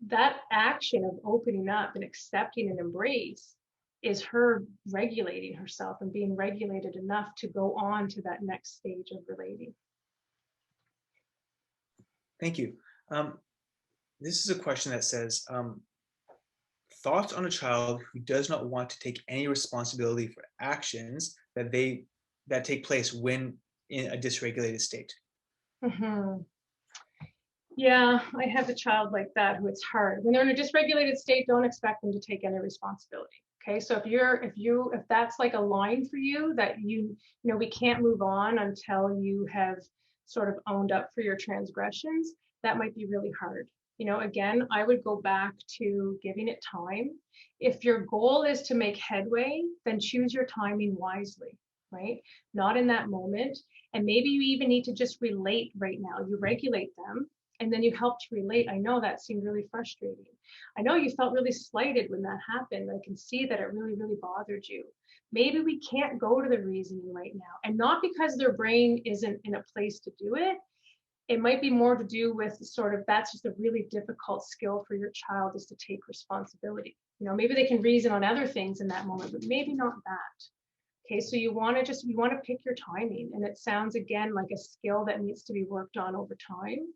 that action of opening up and accepting an embrace is her regulating herself and being regulated enough to go on to that next stage of relating. Thank you. This is a question that says, thoughts on a child who does not want to take any responsibility for actions that take place when in a dysregulated state. Mm-hmm. Yeah, I have a child like that who it's hard. When they're in a dysregulated state, don't expect them to take any responsibility. Okay, so if that's like a line for you that we can't move on until you have sort of owned up for your transgressions, that might be really hard. Again, I would go back to giving it time. If your goal is to make headway, then choose your timing wisely, right? Not in that moment. And maybe you even need to just relate right now. You regulate them and then you help to relate. I know that seemed really frustrating. I know you felt really slighted when that happened. I can see that it really, really bothered you. Maybe we can't go to the reasoning right now. And not because their brain isn't in a place to do it. It might be more to do with sort of, that's just a really difficult skill for your child, is to take responsibility. Maybe they can reason on other things in that moment, but maybe not that. Okay, so you want to pick your timing. And it sounds again like a skill that needs to be worked on over time.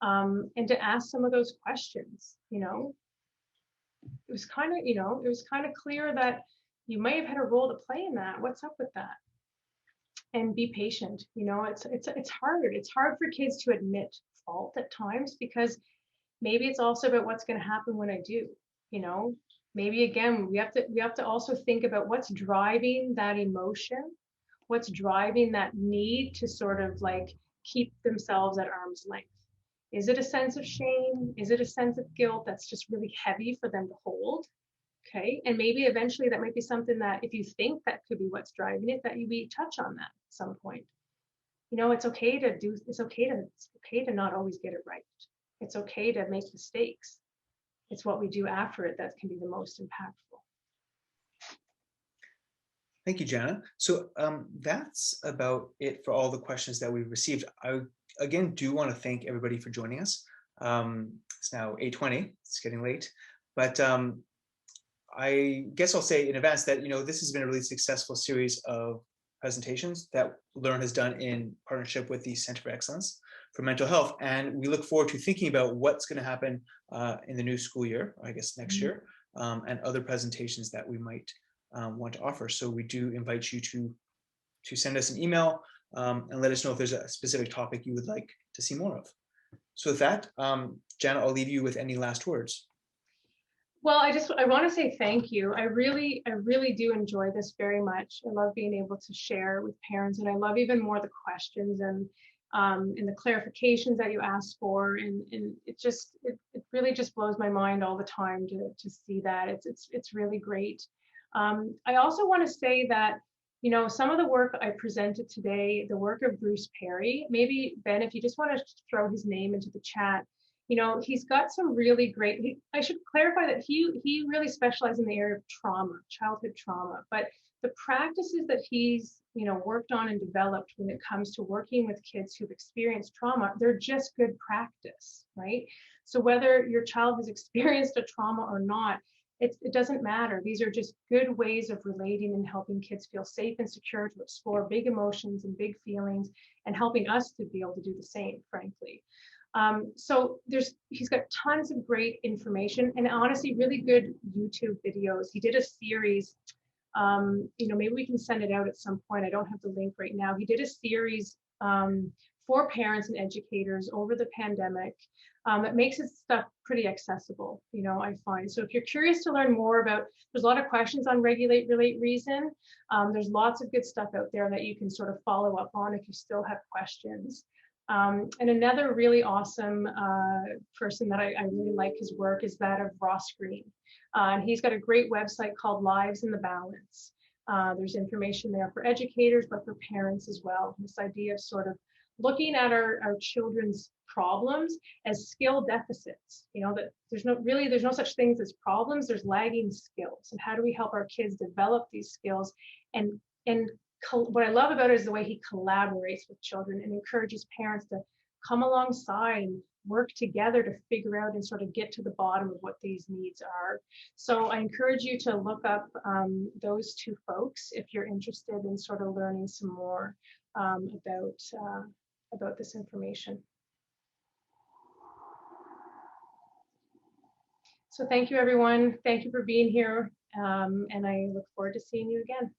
and to ask some of those questions. It was kind of clear that you may have had a role to play in that. What's up with that? And be patient. It's hard. It's hard for kids to admit fault at times, because maybe it's also about what's going to happen when I do. Maybe again, we have to also think about what's driving that emotion, what's driving that need to sort of like keep themselves at arm's length. Is it a sense of shame? Is it a sense of guilt that's just really heavy for them to hold? Okay, and maybe eventually that might be something that, if you think that could be what's driving it, that we touch on that at some point. It's okay to not always get it right. It's okay to make mistakes. It's what we do after it that can be the most impactful. Thank you, Janna. So that's about it for all the questions that we've received. I again do want to thank everybody for joining us. It's now 8:20. It's getting late, but I guess I'll say in advance that this has been a really successful series of presentations that Learn has done in partnership with the Center for Excellence for Mental Health, and we look forward to thinking about what's going to happen in the new school year, or I guess next year, and other presentations that we might want to offer. So we do invite you to send us an email and let us know if there's a specific topic you would like to see more of. So with that, Janna, I'll leave you with any last words. Well, I want to say thank you. I really do enjoy this very much. I love being able to share with parents, and I love even more the questions and the clarifications that you ask for, and it really just blows my mind all the time to see that. It's really great. I also want to say that some of the work I presented today, the work of Bruce Perry, maybe Ben, if you just want to throw his name into the chat. He's got some really great, I should clarify that he really specializes in the area of trauma, childhood trauma, but the practices that he's, worked on and developed when it comes to working with kids who've experienced trauma, they're just good practice, right? So whether your child has experienced a trauma or not, it doesn't matter. These are just good ways of relating and helping kids feel safe and secure to explore big emotions and big feelings, and helping us to be able to do the same, frankly. So he's got tons of great information, and honestly, really good YouTube videos. He did a series, maybe we can send it out at some point. I don't have the link right now. He did a series for parents and educators over the pandemic that makes his stuff pretty accessible, I find. So if you're curious to learn more about, there's a lot of questions on regulate, relate, reason. There's lots of good stuff out there that you can sort of follow up on if you still have questions. And another really awesome person that I really like his work is that of Ross Green. And he's got a great website called Lives in the Balance. There's information there for educators, but for parents as well. This idea of sort of looking at our children's problems as skill deficits, that there's no such things as problems, there's lagging skills. And how do we help our kids develop these skills? And what I love about it is the way he collaborates with children and encourages parents to come alongside and work together to figure out and sort of get to the bottom of what these needs are. So I encourage you to look up those two folks if you're interested in sort of learning some more about this information. So thank you, everyone. Thank you for being here. And I look forward to seeing you again.